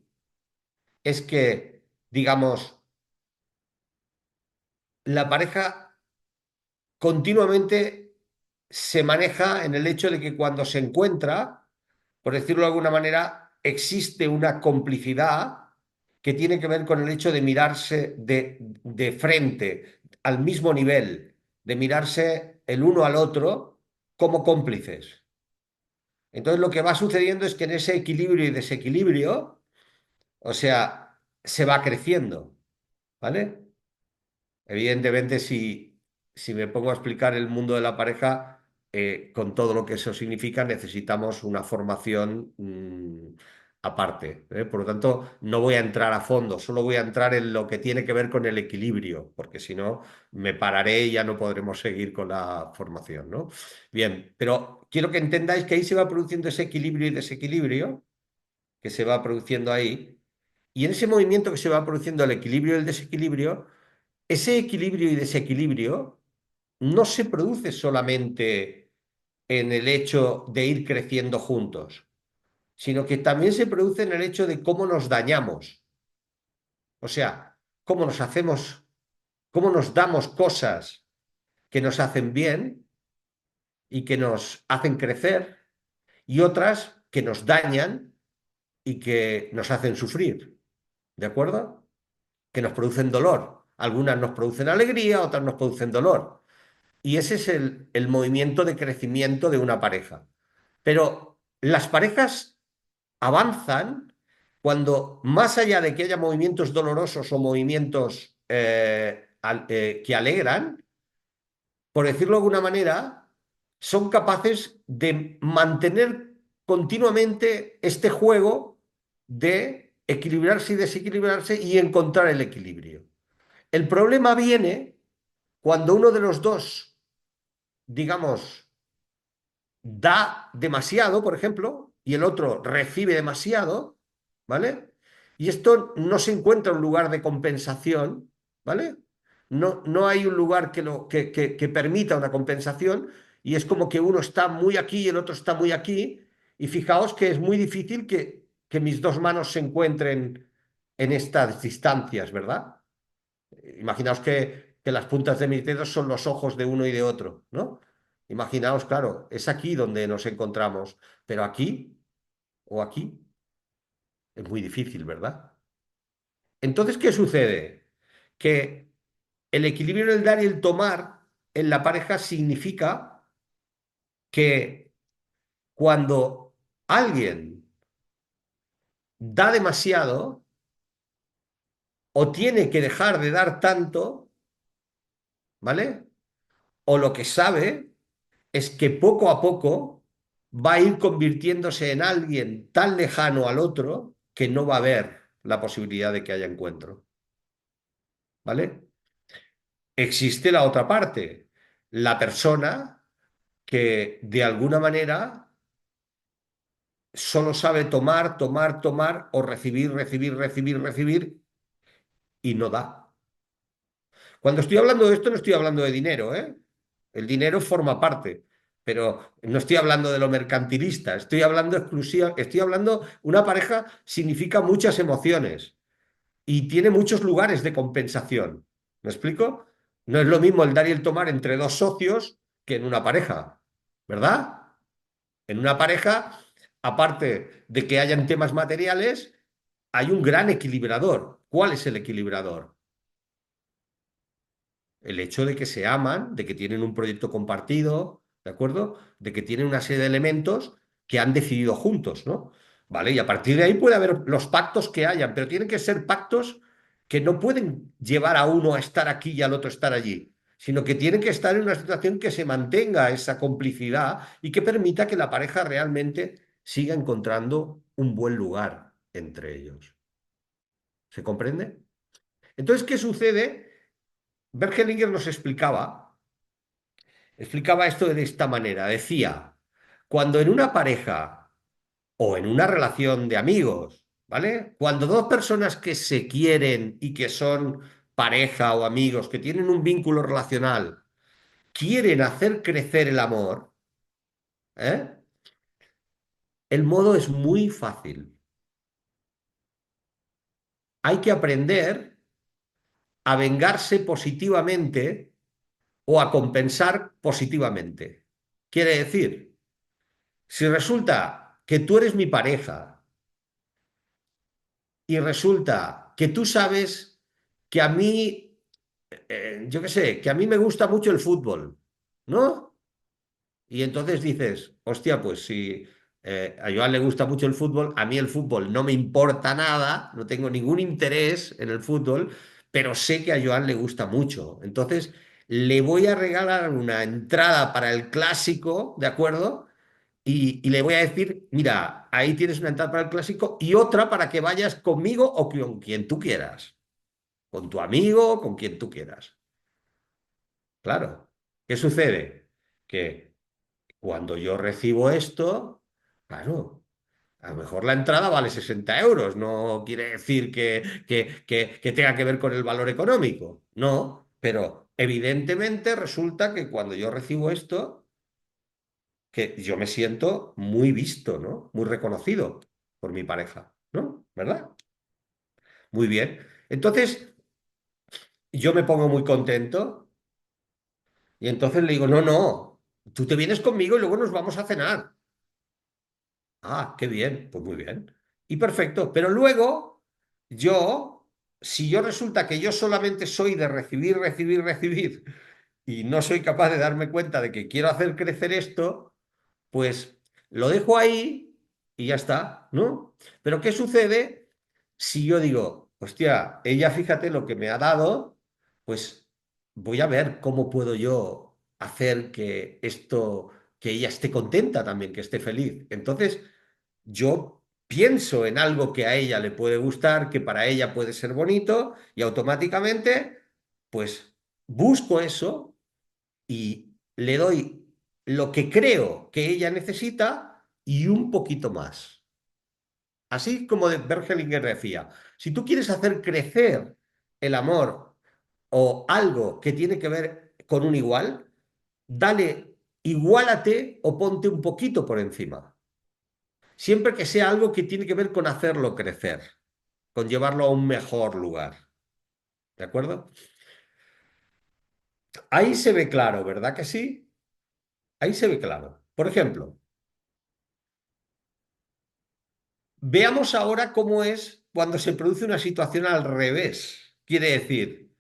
Speaker 2: es que, digamos, la pareja continuamente se maneja en el hecho de que cuando se encuentra, por decirlo de alguna manera, existe una complicidad que tiene que ver con el hecho de mirarse de frente, al mismo nivel, de mirarse el uno al otro como cómplices. Entonces lo que va sucediendo es que en ese equilibrio y desequilibrio, o sea, se va creciendo, ¿vale? Evidentemente, si me pongo a explicar el mundo de la pareja, con todo lo que eso significa, necesitamos una formación aparte, ¿eh? Por lo tanto, no voy a entrar a fondo, solo voy a entrar en lo que tiene que ver con el equilibrio, porque si no, me pararé y ya no podremos seguir con la formación, ¿no? Bien, pero quiero que entendáis que ahí se va produciendo ese equilibrio y desequilibrio, que se va produciendo ahí, y en ese movimiento que se va produciendo el equilibrio y el desequilibrio, ese equilibrio y desequilibrio no se produce solamente en el hecho de ir creciendo juntos, sino que también se produce en el hecho de cómo nos dañamos, o sea, cómo nos hacemos, cómo nos damos cosas que nos hacen bien y que nos hacen crecer, y otras que nos dañan y que nos hacen sufrir, ¿de acuerdo? Que nos producen dolor. Algunas nos producen alegría, otras nos producen dolor. Y ese es el movimiento de crecimiento de una pareja. Pero las parejas avanzan cuando, más allá de que haya movimientos dolorosos o movimientos que alegran, por decirlo de alguna manera, son capaces de mantener continuamente este juego de equilibrarse y desequilibrarse y encontrar el equilibrio. El problema viene cuando uno de los dos, digamos, da demasiado, por ejemplo, y el otro recibe demasiado, ¿vale? Y esto no se encuentra un lugar de compensación, ¿vale? No hay un lugar que permita una compensación y es como que uno está muy aquí y el otro está muy aquí. Y fijaos que es muy difícil que mis dos manos se encuentren en estas distancias, ¿verdad? Imaginaos que las puntas de mis dedos son los ojos de uno y de otro, ¿no? Imaginaos, claro, es aquí donde nos encontramos, pero aquí o aquí es muy difícil, ¿verdad? Entonces, ¿qué sucede? Que el equilibrio en el dar y el tomar en la pareja significa que cuando alguien da demasiado o tiene que dejar de dar tanto, ¿vale? O lo que sabe es que poco a poco va a ir convirtiéndose en alguien tan lejano al otro que no va a haber la posibilidad de que haya encuentro, ¿vale? Existe la otra parte, la persona que de alguna manera solo sabe tomar, tomar, tomar o recibir, recibir, recibir, recibir y no da. Cuando estoy hablando de esto no estoy hablando de dinero, ¿eh? El dinero forma parte, pero no estoy hablando de lo mercantilista, estoy hablando exclusiva, estoy hablando, una pareja significa muchas emociones y tiene muchos lugares de compensación. ¿Me explico? No es lo mismo el dar y el tomar entre dos socios que en una pareja, ¿verdad? En una pareja, aparte de que hayan temas materiales, hay un gran equilibrador. ¿Cuál es el equilibrador? El hecho de que se aman, de que tienen un proyecto compartido, ¿de acuerdo? De que tienen una serie de elementos que han decidido juntos, ¿no? ¿Vale? Y a partir de ahí puede haber los pactos que hayan, pero tienen que ser pactos que no pueden llevar a uno a estar aquí y al otro a estar allí, sino que tienen que estar en una situación que se mantenga esa complicidad y que permita que la pareja realmente siga encontrando un buen lugar entre ellos. ¿Se comprende? Entonces, ¿qué sucede? Bert Hellinger nos explicaba esto de esta manera. Decía, cuando en una pareja o en una relación de amigos, ¿vale? Cuando dos personas que se quieren y que son pareja o amigos, que tienen un vínculo relacional, quieren hacer crecer el amor, ¿eh? El modo es muy fácil. Hay que aprender a vengarse positivamente o a compensar positivamente. Quiere decir, si resulta que tú eres mi pareja y resulta que tú sabes que a mí, yo qué sé, que a mí me gusta mucho el fútbol, ¿no? Y entonces dices, hostia, pues si a Joan le gusta mucho el fútbol, a mí el fútbol no me importa nada, no tengo ningún interés en el fútbol, pero sé que a Joan le gusta mucho. Entonces le voy a regalar una entrada para el clásico, ¿de acuerdo? Y le voy a decir, mira, ahí tienes una entrada para el clásico y otra para que vayas conmigo o con quien tú quieras, con tu amigo, con quien tú quieras. Claro. ¿Qué sucede? Que cuando yo recibo esto, claro, a lo mejor la entrada vale 60 euros, no quiere decir que tenga que ver con el valor económico, no, pero evidentemente resulta que cuando yo recibo esto, que yo me siento muy visto, ¿no? Muy reconocido por mi pareja, ¿no? ¿Verdad? Muy bien. Entonces, yo me pongo muy contento y entonces le digo, no, no, tú te vienes conmigo y luego nos vamos a cenar. Ah, qué bien, pues muy bien. Y perfecto. Pero luego, yo, si yo resulta que yo solamente soy de recibir, recibir, recibir, y no soy capaz de darme cuenta de que quiero hacer crecer esto, pues lo dejo ahí y ya está, ¿no? Pero ¿qué sucede si yo digo, hostia, ella fíjate lo que me ha dado, pues voy a ver cómo puedo yo hacer que esto, que ella esté contenta también, que esté feliz? Entonces, yo pienso en algo que a ella le puede gustar, que para ella puede ser bonito, y automáticamente, pues busco eso y le doy lo que creo que ella necesita y un poquito más. Así como de Bergelinger decía, si tú quieres hacer crecer el amor o algo que tiene que ver con un igual, dale, iguálate o ponte un poquito por encima. Siempre que sea algo que tiene que ver con hacerlo crecer, con llevarlo a un mejor lugar. ¿De acuerdo? Ahí se ve claro, ¿verdad que sí? Ahí se ve claro. Por ejemplo, veamos ahora cómo es cuando se produce una situación al revés. Quiere decir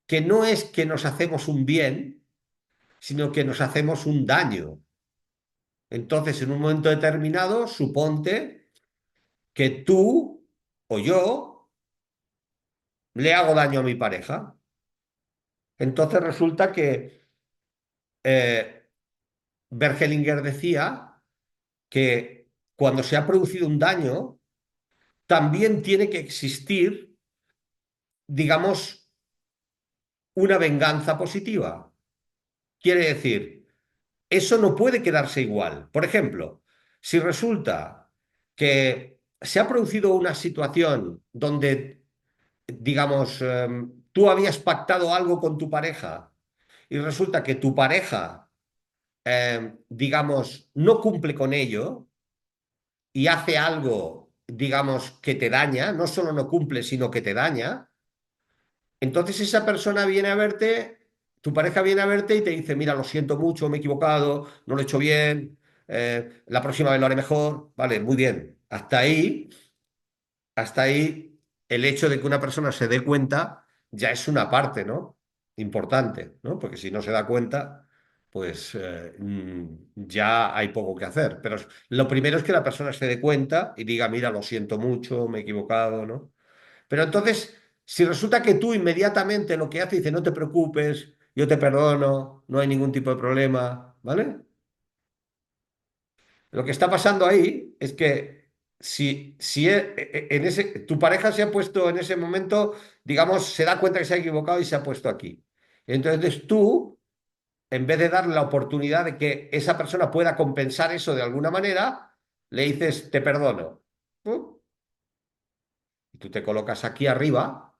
Speaker 2: que no es que nos hacemos un bien, sino que nos hacemos un daño. Entonces, en un momento determinado, suponte que tú o yo le hago daño a mi pareja. Entonces resulta que eh, Bergelinger decía que cuando se ha producido un daño, también tiene que existir, digamos, una venganza positiva. Quiere decir, eso no puede quedarse igual. Por ejemplo, si resulta que se ha producido una situación donde, digamos, tú habías pactado algo con tu pareja y resulta que tu pareja, digamos, no cumple con ello y hace algo, digamos, que te daña, no solo no cumple, sino que te daña. Entonces esa persona viene a verte, tu pareja viene a verte y te dice, mira, lo siento mucho, me he equivocado, no lo he hecho bien, la próxima vez lo haré mejor. Vale, muy bien. Hasta ahí, el hecho de que una persona se dé cuenta ya es una parte, ¿no? Importante, ¿no? Porque si no se da cuenta, pues ya hay poco que hacer. Pero lo primero es que la persona se dé cuenta y diga, mira, lo siento mucho, me he equivocado, ¿no? Pero entonces, si resulta que tú inmediatamente lo que haces, dice, no te preocupes, yo te perdono, no hay ningún tipo de problema, ¿vale? Lo que está pasando ahí es que en tu pareja se ha puesto en ese momento, digamos, se da cuenta que se ha equivocado y se ha puesto aquí. Entonces tú, en vez de darle la oportunidad de que esa persona pueda compensar eso de alguna manera, le dices, te perdono. Y tú te colocas aquí arriba,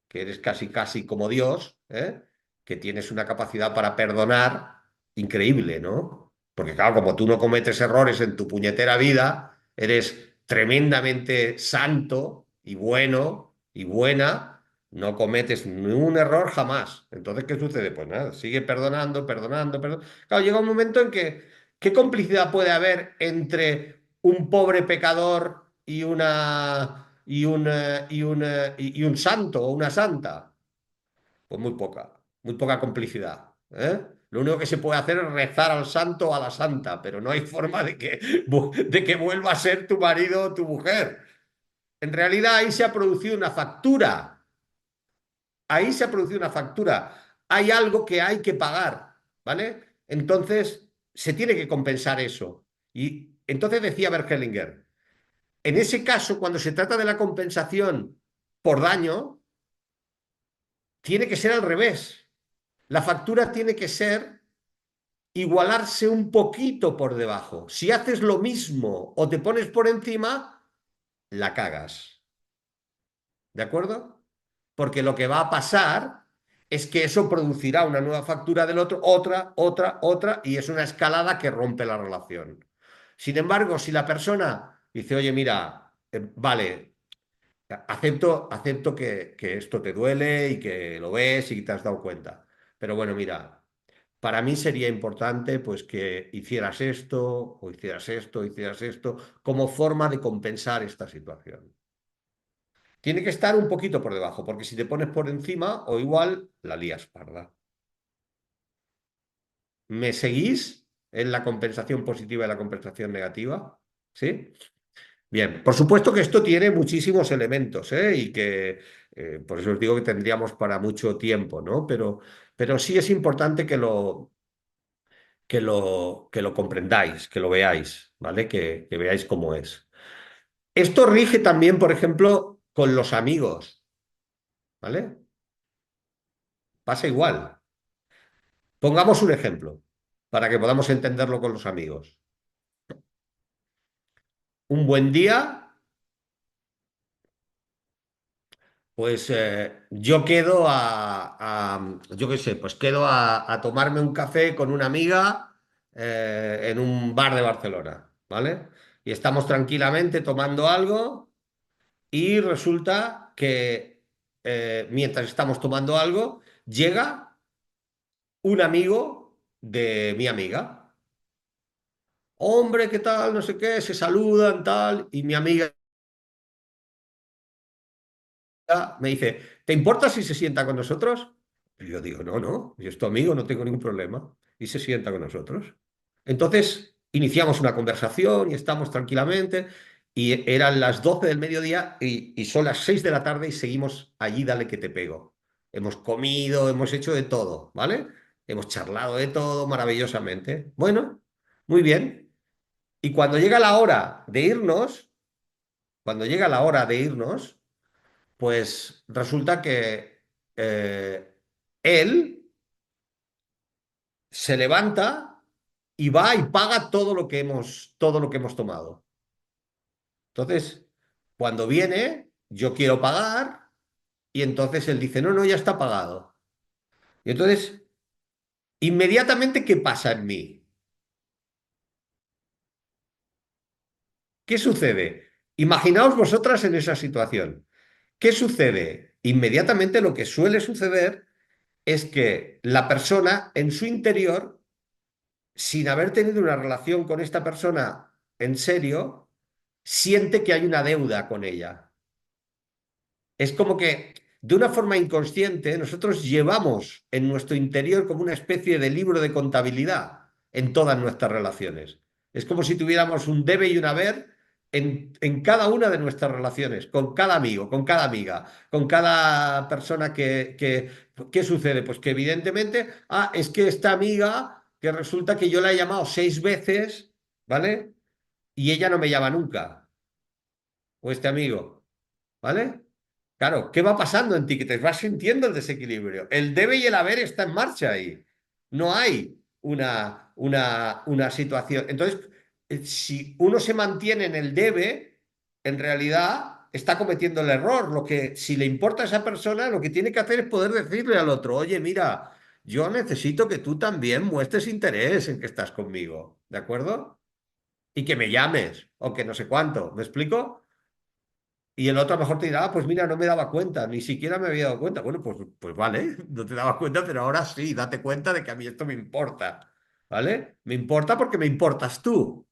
Speaker 2: que eres casi, casi como Dios, ¿eh? Que tienes una capacidad para perdonar increíble, ¿no? Porque claro, como tú no cometes errores en tu puñetera vida, eres tremendamente santo y bueno y buena, no cometes ni un error jamás. Entonces, ¿qué sucede? Pues nada, sigue perdonando, perdonando, perdonando. Claro, llega un momento en que, ¿qué complicidad puede haber entre un pobre pecador y un santo o una santa? Pues muy poca complicidad, ¿eh? Lo único que se puede hacer es rezar al santo o a la santa, pero no hay forma de que vuelva a ser tu marido o tu mujer. En realidad ahí se ha producido una factura, ahí se ha producido una factura. Hay algo que hay que pagar, ¿vale? Entonces se tiene que compensar eso. Y entonces decía Bergelinger, en ese caso, cuando se trata de la compensación por daño, tiene que ser al revés. La factura tiene que ser igualarse un poquito por debajo. Si haces lo mismo o te pones por encima, la cagas. ¿De acuerdo? Porque lo que va a pasar es que eso producirá una nueva factura del otro, otra, otra, otra, y es una escalada que rompe la relación. Sin embargo, si la persona dice, oye, mira, vale, acepto que esto te duele y que lo ves y que te has dado cuenta. Pero bueno, mira, para mí sería importante pues que hicieras esto, o hicieras esto, o hicieras esto, como forma de compensar esta situación. Tiene que estar un poquito por debajo, porque si te pones por encima, o igual la lías parda. ¿Me seguís en la compensación positiva y la compensación negativa? ¿Sí? Bien, por supuesto que esto tiene muchísimos elementos, ¿eh? Y que por eso os digo que tendríamos para mucho tiempo, ¿no? Pero sí es importante que lo comprendáis, que lo veáis, ¿vale? Que veáis cómo es. Esto rige también, por ejemplo, con los amigos, ¿vale? Pasa igual. Pongamos un ejemplo para que podamos entenderlo con los amigos. Un buen día, pues yo quedo yo qué sé, pues quedo a tomarme un café con una amiga en un bar de Barcelona, ¿vale? Y estamos tranquilamente tomando algo y resulta que mientras estamos tomando algo, llega un amigo de mi amiga. Hombre, ¿qué tal? No sé qué, se saludan, tal, y mi amiga me dice, ¿te importa si se sienta con nosotros? Y yo digo, no, no, yo es tu amigo, no tengo ningún problema. Y se sienta con nosotros. Entonces, iniciamos una conversación y estamos tranquilamente. Y eran las 12 del mediodía y son las 6 de la tarde y seguimos allí, dale que te pego. Hemos comido, hemos hecho de todo, ¿vale? Hemos charlado de todo maravillosamente. Bueno, muy bien. Y cuando llega la hora de irnos, cuando llega la hora de irnos, pues resulta que él se levanta y va y paga todo lo que hemos tomado. Entonces, cuando viene, yo quiero pagar y entonces él dice, no, no, ya está pagado. Y entonces, inmediatamente, ¿qué pasa en mí? ¿Qué sucede? Imaginaos vosotras en esa situación. ¿Qué sucede? Inmediatamente lo que suele suceder es que la persona en su interior sin haber tenido una relación con esta persona en serio, siente que hay una deuda con ella. Es como que de una forma inconsciente nosotros llevamos en nuestro interior como una especie de libro de contabilidad en todas nuestras relaciones. Es como si tuviéramos un debe y un haber en cada una de nuestras relaciones, con cada amigo, con cada amiga, con cada persona ¿qué sucede? Pues que evidentemente, es que esta amiga, que resulta que yo la he llamado 6 veces, ¿vale? Y ella no me llama nunca, o este amigo. ¿Vale? Claro, ¿qué va pasando en ti? Que te vas sintiendo el desequilibrio. El debe y el haber está en marcha ahí. No hay una situación. Entonces, si uno se mantiene en el debe, en realidad está cometiendo el error. Si le importa a esa persona, lo que tiene que hacer es poder decirle al otro, oye, mira, yo necesito que tú también muestres interés en que estás conmigo. ¿De acuerdo? Y que me llames, o que no sé cuánto. ¿Me explico? Y el otro a lo mejor te dirá, pues mira, no me daba cuenta, ni siquiera me había dado cuenta. Bueno, pues vale, no te dabas cuenta, pero ahora sí, date cuenta de que a mí esto me importa, ¿vale? Me importa porque me importas tú,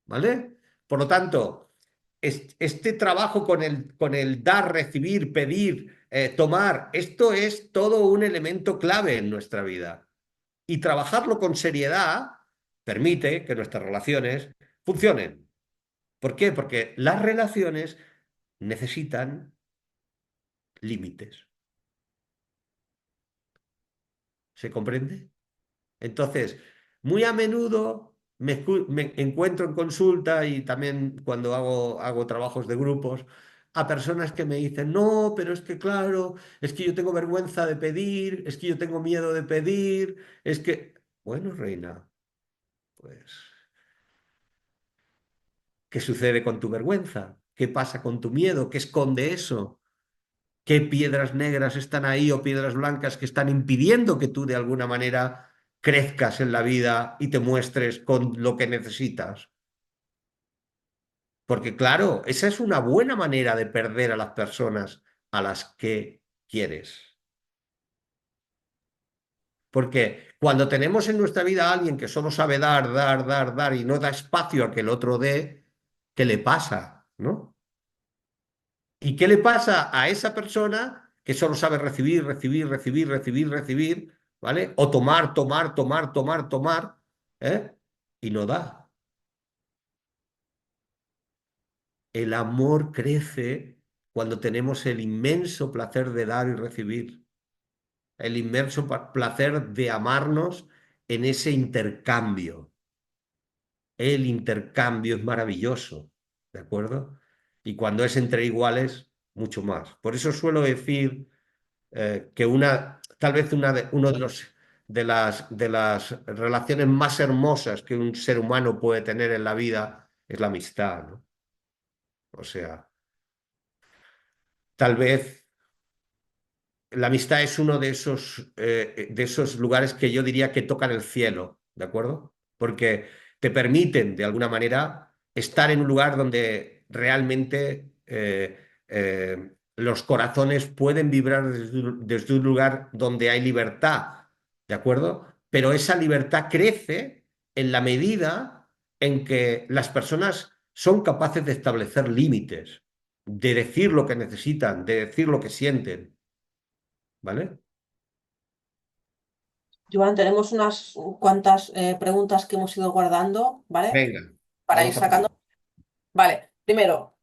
Speaker 2: ¿vale? Por lo tanto, este trabajo con el dar, recibir, pedir, tomar, esto es todo un elemento clave en nuestra vida. Y trabajarlo con seriedad permite que nuestras relaciones funcionen. ¿Por qué? Porque las relaciones necesitan límites. ¿Se comprende? Entonces, muy a menudo me encuentro en consulta y también cuando hago trabajos de grupos a personas que me dicen, no, pero es que claro, es que yo tengo vergüenza de pedir, es que yo tengo miedo de pedir, es que, bueno, reina, pues, ¿qué sucede con tu vergüenza? ¿Qué pasa con tu miedo? ¿Qué esconde eso? ¿Qué piedras negras están ahí o piedras blancas que están impidiendo que tú de alguna manera crezcas en la vida y te muestres con lo que necesitas? Porque claro, esa es una buena manera de perder a las personas a las que quieres. Porque cuando tenemos en nuestra vida a alguien que solo sabe dar, dar, dar, dar y no da espacio a que el otro dé, ¿qué le pasa? ¿No? ¿Y qué le pasa a esa persona que solo sabe recibir, recibir, recibir, recibir, recibir, ¿vale? O tomar, tomar, tomar, tomar, tomar, ¿eh? Y no da. El amor crece cuando tenemos el inmenso placer de dar y recibir, el inmenso placer de amarnos en ese intercambio. El intercambio es maravilloso, ¿de acuerdo? Y cuando es entre iguales, mucho más. Por eso suelo decir que tal vez uno de las relaciones más hermosas que un ser humano puede tener en la vida es la amistad, ¿no? O sea, tal vez la amistad es uno de esos lugares que yo diría que tocan el cielo, ¿de acuerdo? Porque te permiten, de alguna manera, estar en un lugar donde realmente los corazones pueden vibrar desde un lugar donde hay libertad, ¿de acuerdo? Pero esa libertad crece en la medida en que las personas son capaces de establecer límites, de decir lo que necesitan, de decir lo que sienten. ¿Vale?
Speaker 1: Joan, tenemos unas cuantas preguntas que hemos ido guardando, ¿vale?
Speaker 2: Venga,
Speaker 1: Para ir
Speaker 2: vamos a por
Speaker 1: sacando.
Speaker 2: ello.
Speaker 1: Vale, primero,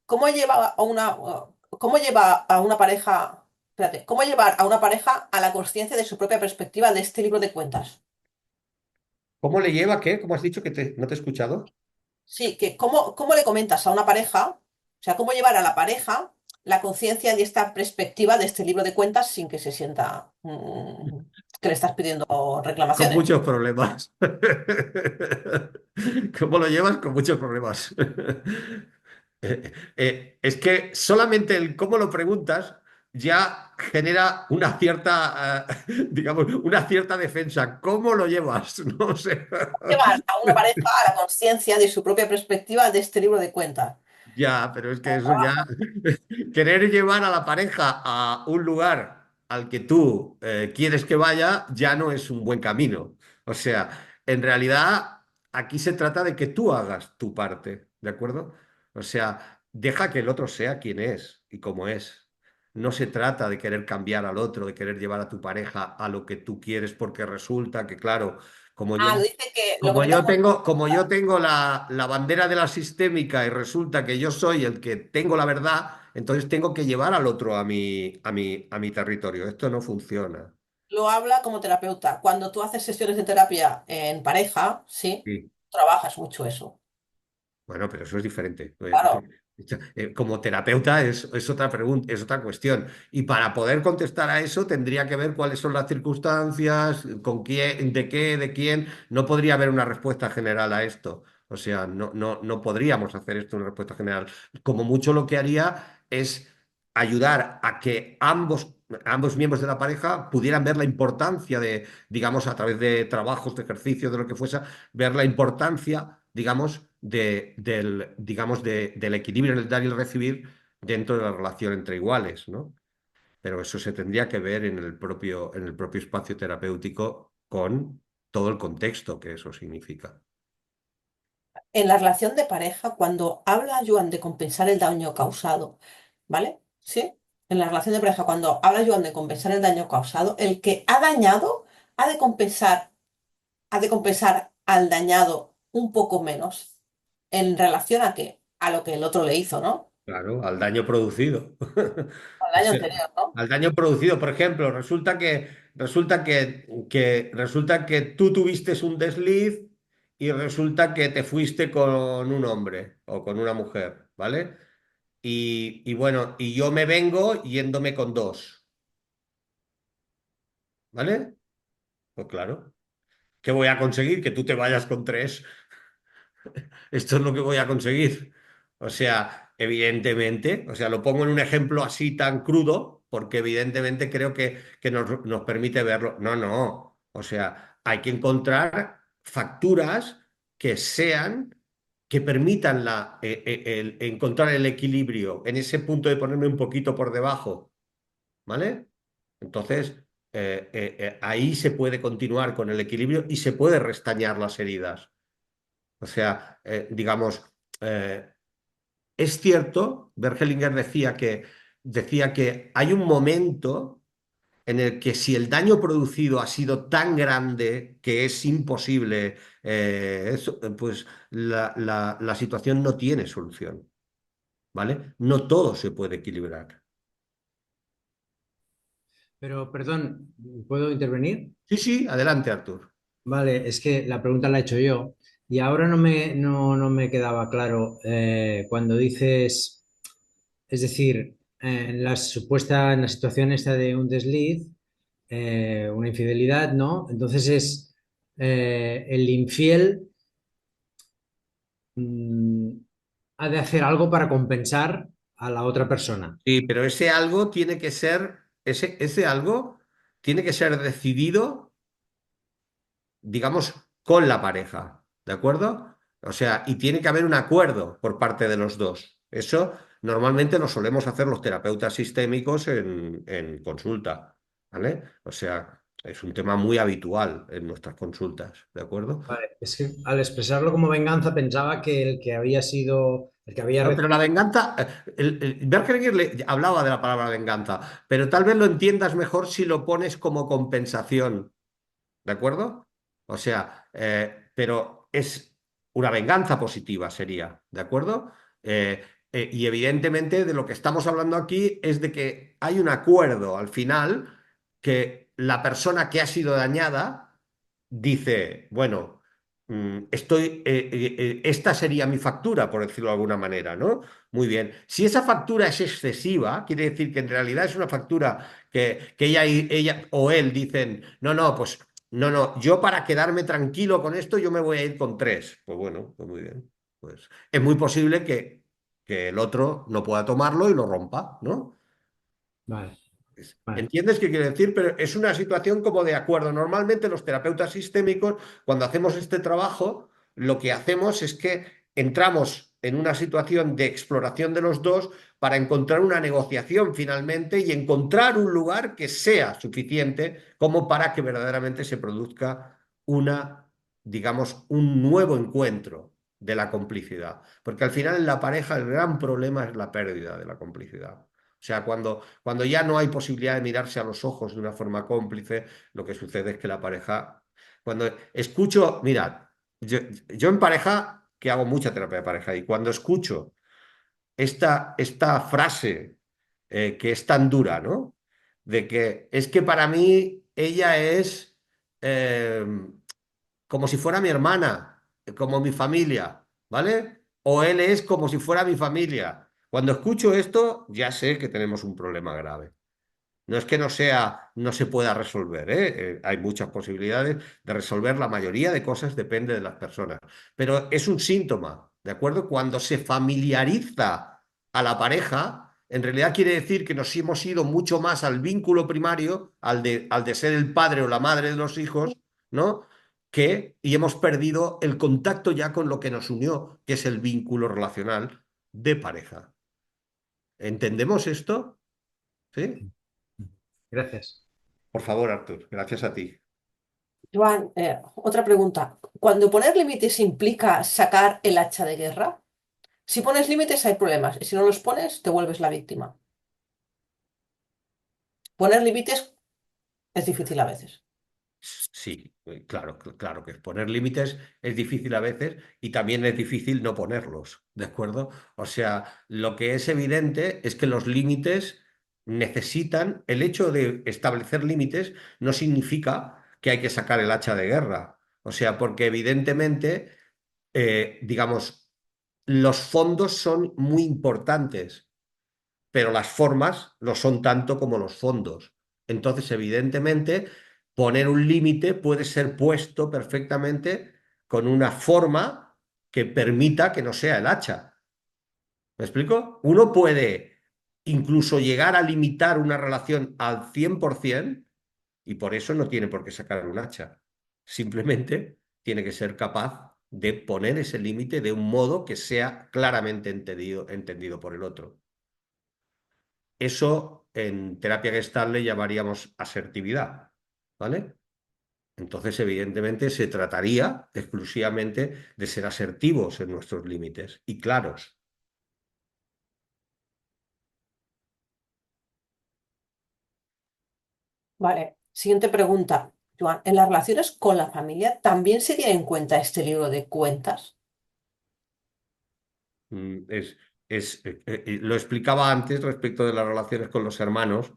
Speaker 1: ¿cómo lleva a una pareja, espérate, cómo llevar a una pareja a la conciencia de su propia perspectiva de este libro de cuentas?
Speaker 2: ¿Cómo le lleva qué? ¿Cómo has dicho que no te he escuchado?
Speaker 1: Sí, que cómo le comentas a una pareja, o sea, cómo llevar a la pareja la conciencia de esta perspectiva de este libro de cuentas sin que se sienta que le estás pidiendo
Speaker 2: Con
Speaker 1: reclamaciones.
Speaker 2: muchos problemas. ¿Cómo lo llevas? Con muchos problemas. Es que solamente el cómo lo preguntas ya genera una cierta, digamos, una cierta defensa. ¿Cómo lo llevas? No sé.
Speaker 1: Llevar a una pareja a la conciencia de su propia perspectiva de este libro de cuentas.
Speaker 2: Ya, pero es que eso ya, querer llevar a la pareja a un lugar al que tú quieres que vaya, ya no es un buen camino. O sea, en realidad aquí se trata de que tú hagas tu parte, ¿de acuerdo? O sea, deja que el otro sea quien es y como es. No se trata de querer cambiar al otro, de querer llevar a tu pareja a lo que tú quieres, porque resulta que, claro, como yo
Speaker 1: Ah, dice que lo comentamos.
Speaker 2: como yo tengo la bandera de la sistémica y resulta que yo soy el que tengo la verdad, entonces tengo que llevar al otro a mi territorio. Esto no funciona.
Speaker 1: Lo habla como terapeuta. Cuando tú haces sesiones de terapia en pareja, sí,
Speaker 2: Sí.
Speaker 1: trabajas mucho eso.
Speaker 2: Bueno, pero eso es diferente.
Speaker 1: Claro.
Speaker 2: Como terapeuta es otra pregunta, es otra cuestión. Y para poder contestar a eso tendría que ver cuáles son las circunstancias, con quién, de qué, de quién. No podría haber una respuesta general a esto. O sea, no podríamos hacer esto una respuesta general. Como mucho lo que haría es ayudar a que ambos miembros de la pareja pudieran ver la importancia de, digamos, a través de trabajos, de ejercicios, de lo que fuese, ver la importancia, digamos, del equilibrio en el dar y el recibir dentro de la relación entre iguales, ¿no? Pero eso se tendría que ver en el propio espacio terapéutico con todo el contexto que eso significa.
Speaker 1: En la relación de pareja, cuando habla Joan de compensar el daño causado, ¿vale? ¿Sí? En la relación de pareja, cuando habla Joan de compensar el daño causado, el que ha dañado ha de ha de compensar al dañado un poco menos. ¿En relación a qué? A lo que el otro le hizo, ¿no?
Speaker 2: Claro, al daño producido.
Speaker 1: Al
Speaker 2: O
Speaker 1: daño
Speaker 2: sea,
Speaker 1: anterior, ¿no?
Speaker 2: al daño producido, por ejemplo, resulta que tú tuviste un desliz y resulta que te fuiste con un hombre o con una mujer, ¿vale? Y bueno, y yo me vengo yéndome con dos, ¿vale? Pues claro, ¿qué voy a conseguir? Que tú te vayas con tres. Esto es lo que voy a conseguir. O sea, evidentemente, o sea, lo pongo en un ejemplo así tan crudo, porque evidentemente creo que nos permite verlo. No, no. O sea, hay que encontrar facturas que sean, que permitan encontrar el equilibrio en ese punto de ponerme un poquito por debajo, ¿vale? Entonces, ahí se puede continuar con el equilibrio y se puede restañar las heridas. O sea, digamos, eh, es cierto, Bergelinger decía que hay un momento en el que si el daño producido ha sido tan grande que es imposible, pues la situación no tiene solución, ¿vale? No todo se puede equilibrar.
Speaker 3: Pero, perdón, ¿puedo intervenir?
Speaker 2: Sí, sí, adelante, Artur.
Speaker 3: Vale, es que la pregunta la he hecho yo y ahora no me quedaba claro cuando dices, es decir, en la situación esta de un desliz, una infidelidad, ¿no? Entonces es el infiel mm, ha de hacer algo para compensar a la otra persona.
Speaker 2: Sí, pero ese algo tiene que ser, ese algo tiene que ser decidido, digamos, con la pareja, ¿de acuerdo? O sea, y tiene que haber un acuerdo por parte de los dos. Eso normalmente lo solemos hacer los terapeutas sistémicos en consulta, ¿vale? O sea, es un tema muy habitual en nuestras consultas, ¿de acuerdo?
Speaker 3: Vale, es que al expresarlo como venganza pensaba que el que había sido, el que había
Speaker 2: No, pero la
Speaker 3: recibido.
Speaker 2: venganza, Berkelinger hablaba de la palabra venganza, pero tal vez lo entiendas mejor si lo pones como compensación. ¿De acuerdo? O sea, pero es una venganza positiva, sería, ¿de acuerdo? Y evidentemente de lo que estamos hablando aquí es de que hay un acuerdo al final que la persona que ha sido dañada dice, bueno, esta sería mi factura, por decirlo de alguna manera, ¿no? Muy bien. Si esa factura es excesiva, quiere decir que en realidad es una factura que ella o él dicen, no, no, pues no, no, yo para quedarme tranquilo con esto, yo me voy a ir con tres. Pues bueno, pues muy bien. Pues es muy posible que el otro no pueda tomarlo y lo rompa, ¿no?
Speaker 3: Vale, vale.
Speaker 2: ¿Entiendes qué quiere decir? Pero es una situación como de acuerdo. Normalmente los terapeutas sistémicos, cuando hacemos este trabajo, lo que hacemos es que entramos en una situación de exploración de los dos para encontrar una negociación finalmente y encontrar un lugar que sea suficiente como para que verdaderamente se produzca una, digamos, un nuevo encuentro de la complicidad. Porque al final en la pareja el gran problema es la pérdida de la complicidad. O sea, cuando ya no hay posibilidad de mirarse a los ojos de una forma cómplice, lo que sucede es que la pareja, cuando escucho, mirad, yo en pareja, que hago mucha terapia de pareja, y cuando escucho esta frase que es tan dura, ¿no? De que es que para mí ella es eh, como si fuera mi hermana, como mi familia, ¿vale? O él es como si fuera mi familia. Cuando escucho esto, ya sé que tenemos un problema grave. No es que no sea, no se pueda resolver, ¿eh? Hay muchas posibilidades de resolver. La mayoría de cosas depende de las personas. Pero es un síntoma, ¿de acuerdo? Cuando se familiariza a la pareja, en realidad quiere decir que nos hemos ido mucho más al vínculo primario, al de ser el padre o la madre de los hijos, ¿no? Y hemos perdido el contacto ya con lo que nos unió, que es el vínculo relacional de pareja. ¿Entendemos esto? ¿Sí?
Speaker 3: Gracias.
Speaker 2: Por favor, Artur, gracias a ti.
Speaker 1: Joan, otra pregunta. ¿Cuando poner límites implica sacar el hacha de guerra? Si pones límites hay problemas y si no los pones te vuelves la víctima. Poner límites es difícil a veces.
Speaker 2: Sí, claro, claro que poner límites es difícil a veces y también es difícil no ponerlos, ¿de acuerdo? O sea, lo que es evidente es que los límites necesitan, el hecho de establecer límites no significa que hay que sacar el hacha de guerra. O sea, porque evidentemente, digamos, los fondos son muy importantes, pero las formas lo son tanto como los fondos. Entonces, evidentemente, poner un límite puede ser puesto perfectamente con una forma que permita que no sea el hacha. ¿Me explico? Uno puede incluso llegar a limitar una relación al 100% y por eso no tiene por qué sacar un hacha. Simplemente tiene que ser capaz de poner ese límite de un modo que sea claramente entendido por el otro. eso en terapia Gestalt le llamaríamos asertividad, ¿vale? Entonces, evidentemente, se trataría exclusivamente de ser asertivos en nuestros límites y claros.
Speaker 1: Vale, siguiente pregunta, Joan. ¿En las relaciones con la familia también se tiene en cuenta este libro de cuentas?
Speaker 2: Mm, lo explicaba antes respecto de las relaciones con los hermanos.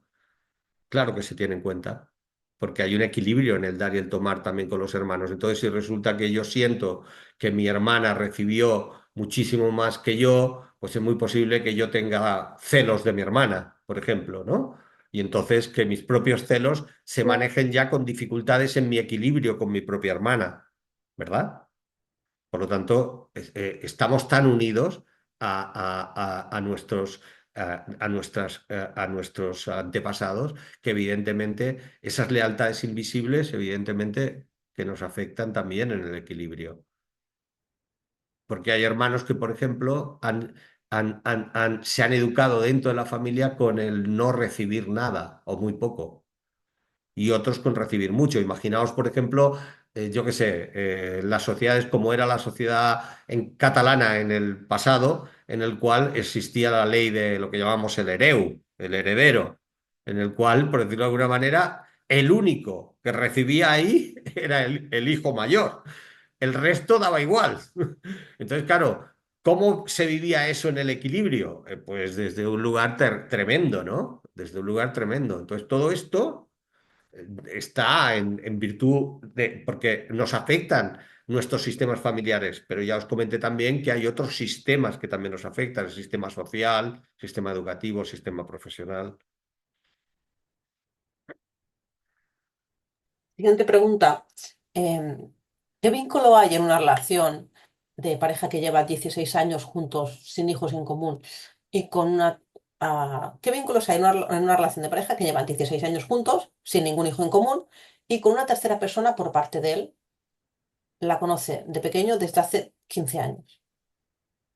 Speaker 2: Claro que se tiene en cuenta, porque hay un equilibrio en el dar y el tomar también con los hermanos. Entonces, si resulta que yo siento que mi hermana recibió muchísimo más que yo, pues es muy posible que yo tenga celos de mi hermana, por ejemplo, ¿no? Y entonces que mis propios celos se manejen ya con dificultades en mi equilibrio con mi propia hermana, ¿verdad? Por lo tanto, estamos tan unidos a nuestros, a nuestros antepasados que evidentemente esas lealtades invisibles, evidentemente, que nos afectan también en el equilibrio. Porque hay hermanos que, por ejemplo, se han educado dentro de la familia con el no recibir nada o muy poco y otros con recibir mucho. Imaginaos, por ejemplo, yo qué sé, las sociedades como era la sociedad catalana en el pasado, en el cual existía la ley de lo que llamamos el hereu, el heredero, en el cual, por decirlo de alguna manera, el único que recibía ahí era el hijo mayor. El resto daba igual. Entonces, claro, ¿cómo se vivía eso en el equilibrio? Pues desde un lugar tremendo, ¿no? Desde un lugar tremendo. Entonces, todo esto está en virtud de, porque nos afectan nuestros sistemas familiares, pero ya os comenté también que hay otros sistemas que también nos afectan, el sistema social, sistema educativo, sistema profesional.
Speaker 1: Siguiente pregunta. em, ¿Qué vínculo hay en una relación de pareja que lleva 16 años juntos, sin hijos en común, y con una... ¿qué vínculos hay en una relación de pareja que llevan 16 años juntos, sin ningún hijo en común, y con una tercera persona por parte de él? La conoce de pequeño desde hace 15 años.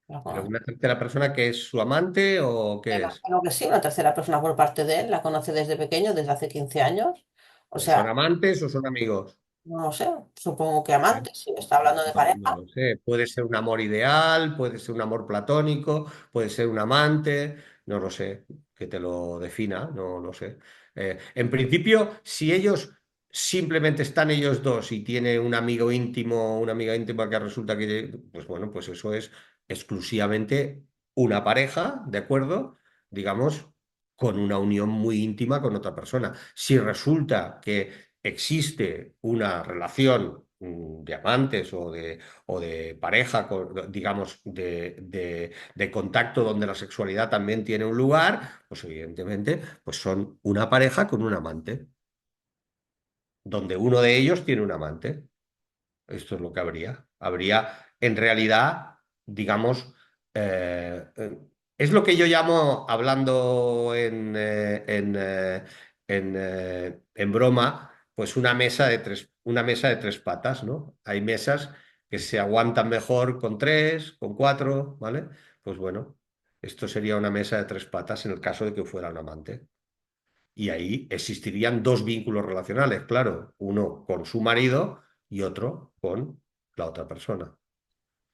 Speaker 1: La
Speaker 2: Pero
Speaker 1: conoce.
Speaker 2: una tercera persona que es su amante o
Speaker 1: Me
Speaker 2: qué es.
Speaker 1: imagino que sí, una tercera persona por parte de él, la conoce desde pequeño, desde hace 15 años. O
Speaker 2: Pero ¿son
Speaker 1: sea,
Speaker 2: amantes o son amigos?
Speaker 1: no lo sé, supongo que
Speaker 2: ¿Eh?
Speaker 1: amantes, si está hablando de
Speaker 2: No
Speaker 1: pareja.
Speaker 2: lo sé. Puede ser un amor ideal, puede ser un amor platónico, puede ser un amante, no lo sé, que te lo defina, no lo sé. En principio, si ellos simplemente están ellos dos y tiene un amigo íntimo, una amiga íntima que resulta que, pues bueno, pues eso es exclusivamente una pareja, ¿de acuerdo? Digamos, con una unión muy íntima con otra persona. Si resulta que existe una relación de amantes o de pareja, digamos, de contacto donde la sexualidad también tiene un lugar, pues evidentemente pues son una pareja con un amante, donde uno de ellos tiene un amante. Esto es lo que habría. Habría, en realidad, digamos, eh, eh, es lo que yo llamo, hablando en broma, pues una mesa de tres patas, ¿no? Hay mesas que se aguantan mejor con tres, con cuatro, ¿vale? Pues bueno, esto sería una mesa de tres patas en el caso de que fuera un amante. Y ahí existirían dos vínculos relacionales, claro, uno con su marido y otro con la otra persona.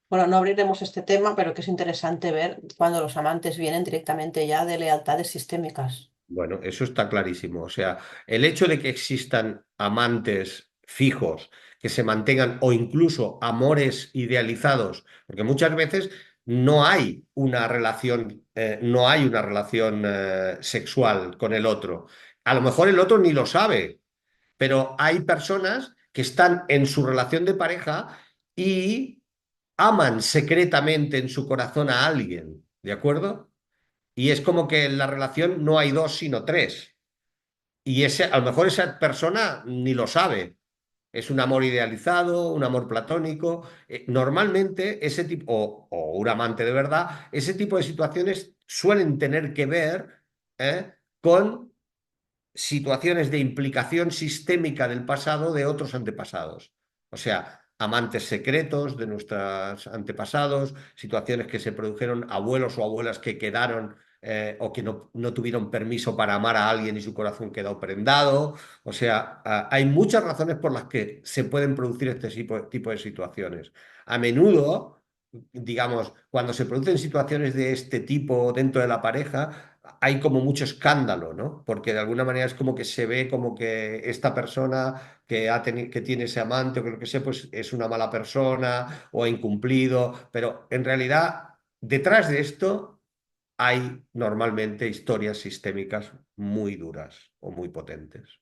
Speaker 1: Bueno, no abriremos este tema, pero que es interesante ver cuando los amantes vienen directamente ya de lealtades sistémicas.
Speaker 2: Bueno, eso está clarísimo. O sea, el hecho de que existan amantes fijos, que se mantengan o incluso amores idealizados, porque muchas veces no hay una relación sexual con el otro. A lo mejor el otro ni lo sabe, pero hay personas que están en su relación de pareja y aman secretamente en su corazón a alguien, ¿de acuerdo? Y es como que en la relación no hay dos, sino tres. Y a lo mejor esa persona ni lo sabe. Es un amor idealizado, un amor platónico. Normalmente ese tipo, o un amante de verdad, ese tipo de situaciones suelen tener que ver con situaciones de implicación sistémica del pasado de otros antepasados. O sea, amantes secretos de nuestros antepasados, situaciones que se produjeron, abuelos o abuelas que quedaron o que no tuvieron permiso para amar a alguien y su corazón quedó prendado. O sea, hay muchas razones por las que se pueden producir este tipo de situaciones. A menudo, digamos, cuando se producen situaciones de este tipo dentro de la pareja, hay como mucho escándalo, ¿no? Porque de alguna manera es como que se ve como que esta persona que tiene ese amante o que lo que sea, pues es una mala persona o ha incumplido, pero en realidad detrás de esto hay normalmente historias sistémicas muy duras o muy potentes.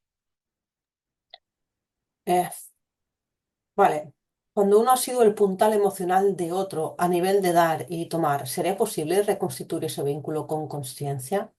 Speaker 1: Eh, vale. Cuando uno ha sido el puntal emocional de otro a nivel de dar y tomar, ¿sería posible reconstituir ese vínculo con conciencia?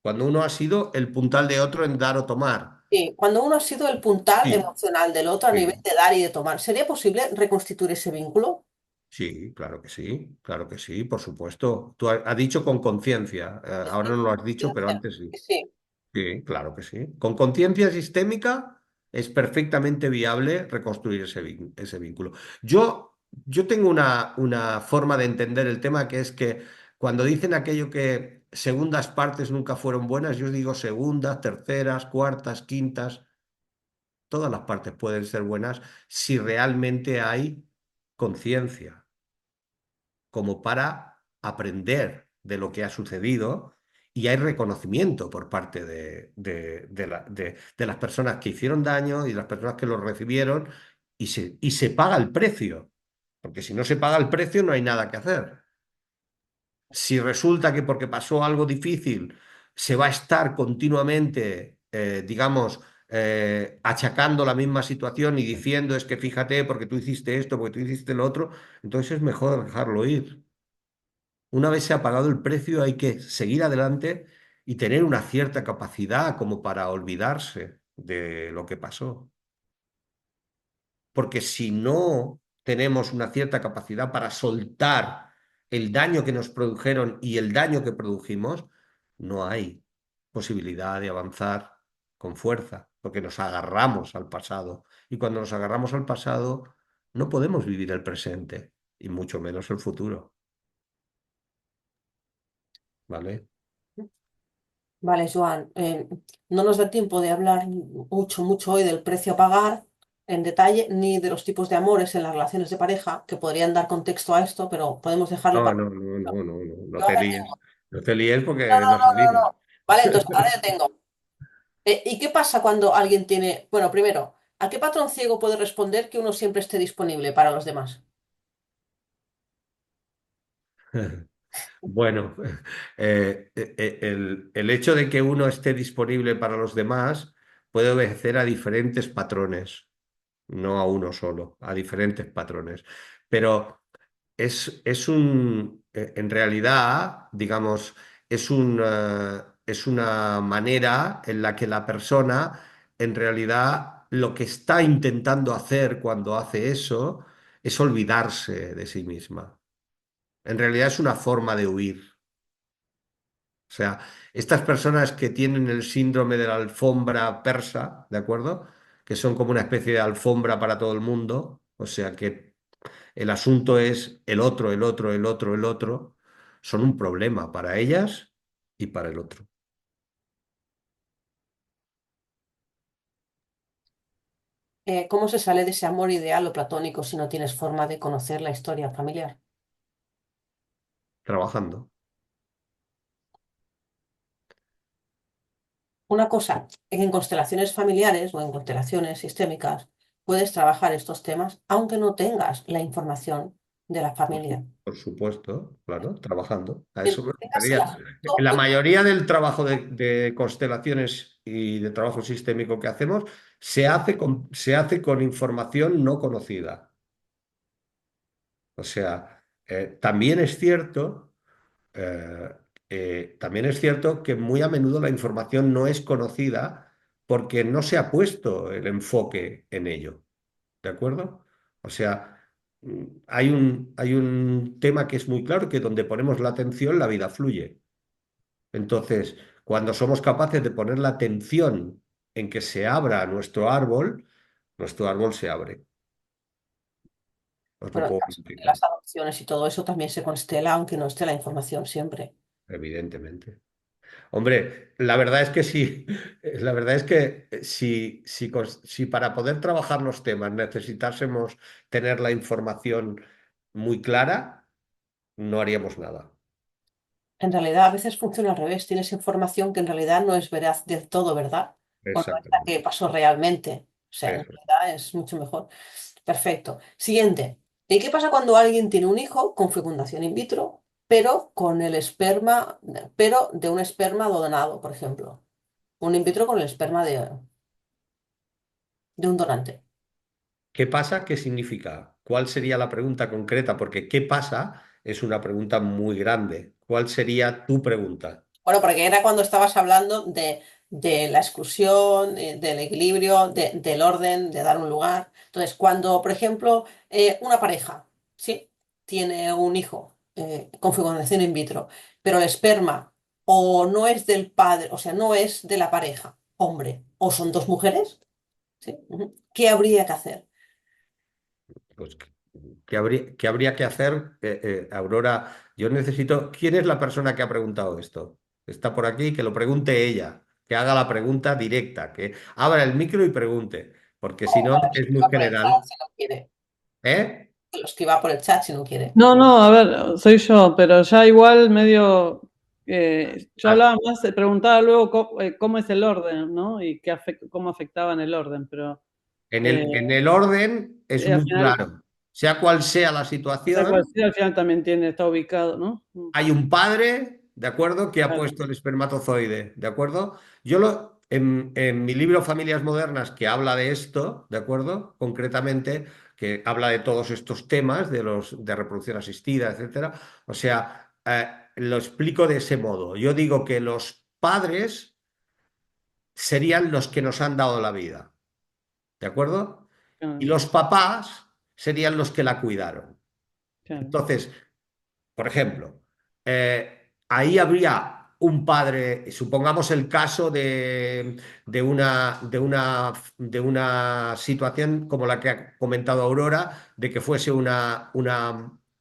Speaker 2: Cuando uno ha sido el puntal de otro en dar o tomar.
Speaker 1: Sí, cuando uno ha sido el puntal
Speaker 2: Sí,
Speaker 1: emocional del otro a nivel
Speaker 2: sí.
Speaker 1: de dar y de tomar, ¿sería posible reconstituir ese vínculo?
Speaker 2: Sí, claro que sí, por supuesto. Tú has dicho con conciencia, ahora no lo has dicho, pero
Speaker 1: Conciencia.
Speaker 2: antes sí.
Speaker 1: Sí.
Speaker 2: Sí, claro que sí. Con conciencia sistémica es perfectamente viable reconstruir ese vínculo. Yo tengo una forma de entender el tema que es que cuando dicen aquello que segundas partes nunca fueron buenas, yo digo segundas, terceras, cuartas, quintas, todas las partes pueden ser buenas si realmente hay conciencia como para aprender de lo que ha sucedido y hay reconocimiento por parte de las personas que hicieron daño y de las personas que lo recibieron y se paga el precio, porque si no se paga el precio no hay nada que hacer. Si resulta que porque pasó algo difícil se va a estar continuamente, digamos, achacando la misma situación y diciendo es que fíjate porque tú hiciste esto, porque tú hiciste lo otro, entonces es mejor dejarlo ir. Una vez se ha pagado el precio, hay que seguir adelante y tener una cierta capacidad como para olvidarse de lo que pasó. Porque si no tenemos una cierta capacidad para soltar el daño que nos produjeron y el daño que produjimos, no hay posibilidad de avanzar con fuerza, porque nos agarramos al pasado. Y cuando nos agarramos al pasado, no podemos vivir el presente y mucho menos el futuro. ¿Vale?
Speaker 1: Vale, Joan, no nos da tiempo de hablar mucho hoy del precio a pagar en detalle, ni de los tipos de amores en las relaciones de pareja, que podrían dar contexto a esto, pero podemos dejarlo
Speaker 2: No,
Speaker 1: para...
Speaker 2: no, no, no, no, no,
Speaker 1: Yo
Speaker 2: no te
Speaker 1: ahora
Speaker 2: líes.
Speaker 1: tengo.
Speaker 2: No te líes
Speaker 1: No,
Speaker 2: porque
Speaker 1: no,
Speaker 2: nos
Speaker 1: no, no,
Speaker 2: salimos.
Speaker 1: no. Vale, entonces ahora yo tengo. ¿Y qué pasa cuando alguien tiene... Bueno, primero, ¿a qué patrón ciego puede responder que uno siempre esté disponible para los demás?
Speaker 2: Bueno, el hecho de que uno esté disponible para los demás puede obedecer a diferentes patrones, no a uno solo, a diferentes patrones. Pero en realidad, digamos, es una manera en la que la persona, en realidad, lo que está intentando hacer cuando hace eso es olvidarse de sí misma. En realidad es una forma de huir. O sea, estas personas que tienen el síndrome de la alfombra persa, ¿de acuerdo? Que son como una especie de alfombra para todo el mundo, o sea que el asunto es el otro, el otro, el otro, el otro, son un problema para ellas y para el otro,
Speaker 1: ¿Cómo se sale de ese amor ideal o platónico si no tienes forma de conocer la historia familiar?
Speaker 2: trabajando.
Speaker 1: Una cosa, en constelaciones familiares o en constelaciones sistémicas puedes trabajar estos temas aunque no tengas la información de la familia.
Speaker 2: Por supuesto, claro, trabajando. A eso
Speaker 1: Mientras
Speaker 2: me
Speaker 1: tengas el
Speaker 2: refería.
Speaker 1: asunto,
Speaker 2: La mayoría del trabajo de constelaciones y de trabajo sistémico que hacemos se hace con información no conocida. O sea, eh, también es cierto que muy a menudo la información no es conocida porque no se ha puesto el enfoque en ello. ¿De acuerdo? O sea, hay un tema que es muy claro, que donde ponemos la atención, la vida fluye. Entonces, cuando somos capaces de poner la atención en que se abra nuestro árbol se abre. Os lo
Speaker 1: pero en
Speaker 2: puedo
Speaker 1: caso de que
Speaker 2: explicar.
Speaker 1: las adopciones y todo eso también se constela aunque no esté la información siempre.
Speaker 2: evidentemente. Hombre, la verdad es que sí, la verdad es que si para poder trabajar los temas necesitásemos tener la información muy clara, no haríamos nada.
Speaker 1: En realidad, a veces funciona al revés. Tienes información que en realidad no es veraz del todo, ¿verdad? O no es la que
Speaker 2: Exactamente.
Speaker 1: pasó realmente. O sea, en
Speaker 2: Eso.
Speaker 1: realidad es mucho mejor. Perfecto. Siguiente. ¿Y qué pasa cuando alguien tiene un hijo con fecundación in vitro, pero con el esperma, pero de un esperma donado, por ejemplo? Un in vitro con el esperma de un donante.
Speaker 2: ¿Qué pasa? ¿Qué significa? ¿Cuál sería la pregunta concreta? Porque ¿qué pasa? Es una pregunta muy grande. ¿Cuál sería tu pregunta?
Speaker 1: Bueno, porque era cuando estabas hablando de la exclusión, del equilibrio, del orden, de dar un lugar. Entonces, cuando, por ejemplo, una pareja, ¿sí? Tiene un hijo con fecundación in vitro, pero el esperma o no es del padre, o sea, no es de la pareja, hombre, o son dos mujeres, ¿sí? Ujú. ¿Qué habría que hacer?
Speaker 2: Pues, qué habría que hacer? Aurora, yo necesito... ¿Quién es la persona que ha preguntado esto? Está por aquí, que lo pregunte ella, que haga la pregunta directa, que abra el micro y pregunte, porque si no
Speaker 1: O
Speaker 2: es
Speaker 1: los que
Speaker 2: muy
Speaker 1: va por el chat
Speaker 2: general.
Speaker 1: si no quiere.
Speaker 2: ¿Eh?
Speaker 1: Los que va por el chat si no quiere.
Speaker 4: No, no, a ver, soy yo, pero ya igual medio, yo
Speaker 2: Ah,
Speaker 4: hablaba más, preguntaba luego cómo es el orden, ¿no? Y cómo afectaban el orden, pero eh,
Speaker 2: en el orden es
Speaker 4: al
Speaker 2: muy
Speaker 4: final,
Speaker 2: claro. Sea cual sea la
Speaker 4: sea cual
Speaker 2: situación,
Speaker 4: sea, al final también está ubicado, ¿no?
Speaker 2: hay un padre, ¿de acuerdo?, que ha
Speaker 4: Claro,
Speaker 2: puesto el espermatozoide, ¿de acuerdo? En mi libro Familias Modernas, que habla de esto, ¿de acuerdo? Concretamente, que habla de todos estos temas, de reproducción asistida, etcétera. O sea, lo explico de ese modo. Yo digo que los padres serían los que nos han dado la vida, ¿de acuerdo? Y
Speaker 4: claro,
Speaker 2: los papás serían los que la cuidaron.
Speaker 4: claro.
Speaker 2: Entonces, por ejemplo, ahí habría un padre, supongamos el caso de una situación como la que ha comentado Aurora, de que fuese una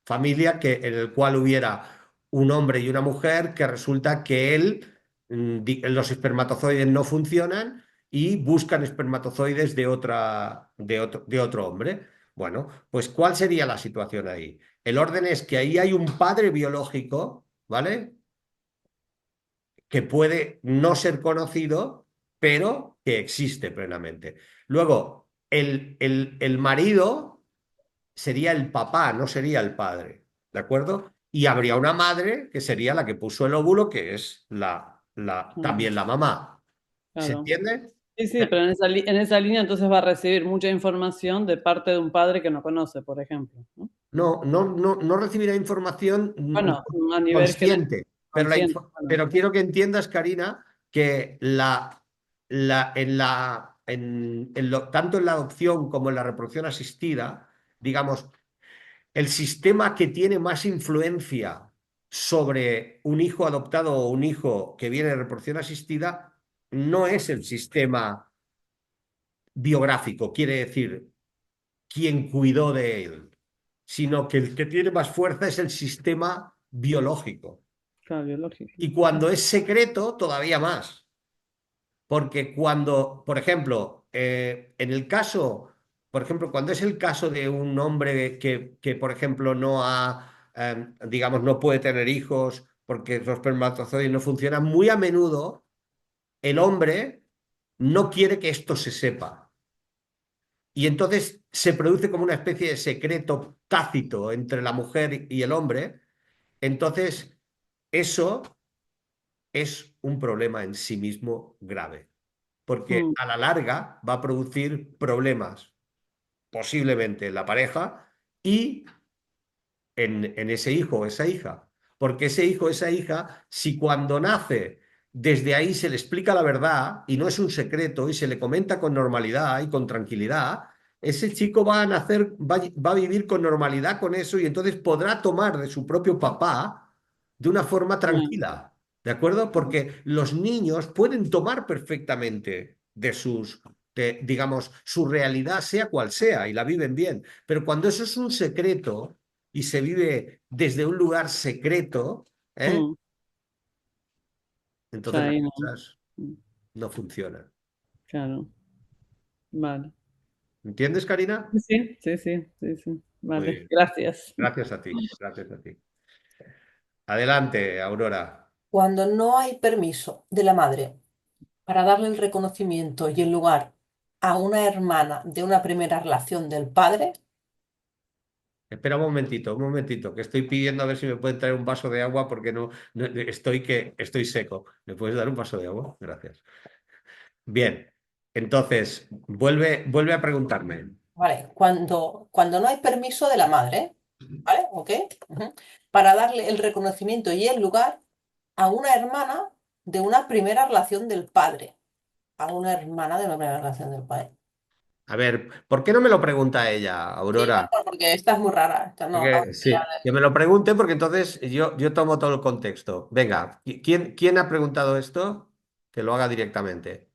Speaker 2: familia en el cual hubiera un hombre y una mujer, que resulta que los espermatozoides no funcionan y buscan espermatozoides de otro hombre. Bueno, pues ¿cuál sería la situación ahí? El orden es que ahí hay un padre biológico, ¿vale? Que puede no ser conocido, pero que existe plenamente. Luego, el marido sería el papá, no sería el padre, ¿de acuerdo? Y habría una madre que sería la que puso el óvulo, que es
Speaker 4: Mm,
Speaker 2: también la mamá. ¿Se
Speaker 4: claro.
Speaker 2: entiende?
Speaker 4: Sí, sí, pero en esa línea entonces va a recibir mucha información de parte de un padre que no conoce, por ejemplo, ¿no?
Speaker 2: No, no, no, no recibirá información
Speaker 4: Bueno, a nivel general,
Speaker 2: consciente, pero,
Speaker 4: consciente, bueno,
Speaker 2: pero quiero que entiendas, Karina, que tanto en la adopción como en la reproducción asistida, digamos, el sistema que tiene más influencia sobre un hijo adoptado o un hijo que viene de reproducción asistida no es el sistema biográfico, quiere decir, quien cuidó de él, sino que el que tiene más fuerza es el sistema biológico.
Speaker 4: claro, biológico.
Speaker 2: Y cuando es secreto, todavía más. Porque cuando, por ejemplo, por ejemplo, cuando es el caso de un hombre que por ejemplo, digamos, no puede tener hijos porque los espermatozoides no funcionan, muy a menudo el hombre no quiere que esto se sepa. Y entonces se produce como una especie de secreto tácito entre la mujer y el hombre. Entonces, eso es un problema en sí mismo grave, porque
Speaker 4: Mm,
Speaker 2: a la larga va a producir problemas posiblemente en la pareja y en ese hijo o esa hija. Porque ese hijo o esa hija, si cuando nace desde ahí se le explica la verdad y no es un secreto y se le comenta con normalidad y con tranquilidad, ese chico va a nacer, va a vivir con normalidad con eso y entonces podrá tomar de su propio papá de una forma
Speaker 4: mm,
Speaker 2: tranquila. ¿De acuerdo? Porque los niños pueden tomar perfectamente digamos, su realidad, sea cual sea, y la viven bien. Pero cuando eso es un secreto, y se vive desde un lugar secreto, ¿eh?
Speaker 4: mm, O sea,
Speaker 2: Entonces las
Speaker 4: ahí no.
Speaker 2: cosas no funcionan.
Speaker 4: Claro, vale.
Speaker 2: ¿Entiendes, Karina?
Speaker 4: Sí, sí, sí, sí, sí, sí.
Speaker 2: Muy
Speaker 4: Vale,
Speaker 2: bien.
Speaker 4: gracias.
Speaker 2: Gracias a ti. Gracias a ti. Adelante, Aurora.
Speaker 1: Cuando no hay permiso de la madre para darle el reconocimiento y el lugar a una hermana de una primera relación del padre,
Speaker 2: Espera un momentito, que estoy pidiendo a ver si me pueden traer un vaso de agua porque estoy seco. ¿Me puedes dar un vaso de agua? Gracias. Bien, entonces, vuelve a preguntarme.
Speaker 1: ¿vale? Cuando no hay permiso de la madre, ¿vale? ¿Ok? Ujú. Para darle el reconocimiento y el lugar a una hermana de una primera relación del padre. A una hermana de una primera relación del padre.
Speaker 2: A ver, ¿por qué no me lo pregunta ella,
Speaker 1: Sí,
Speaker 2: Aurora?
Speaker 1: mejor, porque esta es muy rara. Esta no, no,
Speaker 2: Sí, que me lo pregunte porque entonces yo tomo todo el contexto. Venga, ¿quién ha preguntado esto? Que lo haga directamente.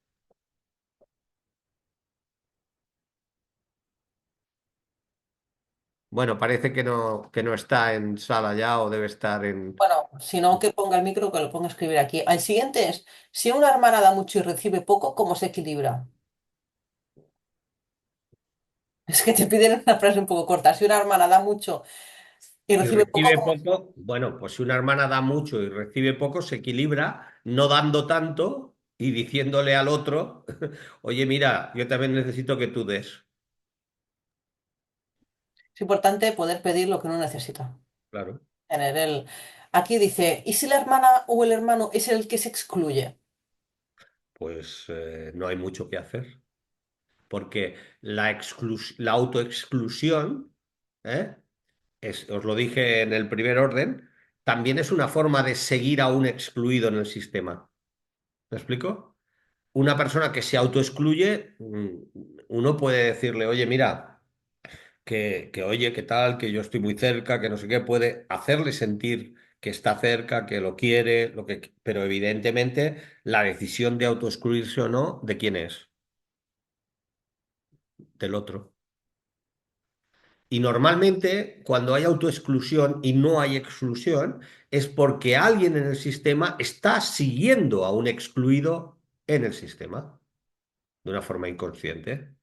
Speaker 2: Bueno, parece que no está en sala ya o debe estar en...
Speaker 1: bueno, si no, que ponga el micro, que lo ponga a escribir aquí. El siguiente es, si una hermana da mucho y recibe poco, ¿cómo se equilibra? Es que te piden una frase un poco corta. Si una hermana da mucho y
Speaker 2: Y
Speaker 1: recibe poco,
Speaker 2: recibe
Speaker 1: ¿cómo?
Speaker 2: poco, bueno, pues si una hermana da mucho y recibe poco, se equilibra no dando tanto y diciéndole al otro, oye, mira, yo también necesito que tú des.
Speaker 1: Es importante poder pedir lo que uno necesita.
Speaker 2: Claro,
Speaker 1: Tener el... Aquí dice, ¿y si la hermana o el hermano es el que se excluye?
Speaker 2: pues no hay mucho que hacer, porque la autoexclusión, ¿eh? Os lo dije en el primer orden, también es una forma de seguir a un excluido en el sistema. ¿Me explico? Una persona que se autoexcluye, uno puede decirle, oye, mira, oye, qué tal, que yo estoy muy cerca, que no sé qué, puede hacerle sentir que está cerca, que lo quiere, pero evidentemente la decisión de autoexcluirse o no, ¿de quién es? Del otro. Y normalmente, cuando hay autoexclusión y no hay exclusión, es porque alguien en el sistema está siguiendo a un excluido en el sistema, de una forma inconsciente.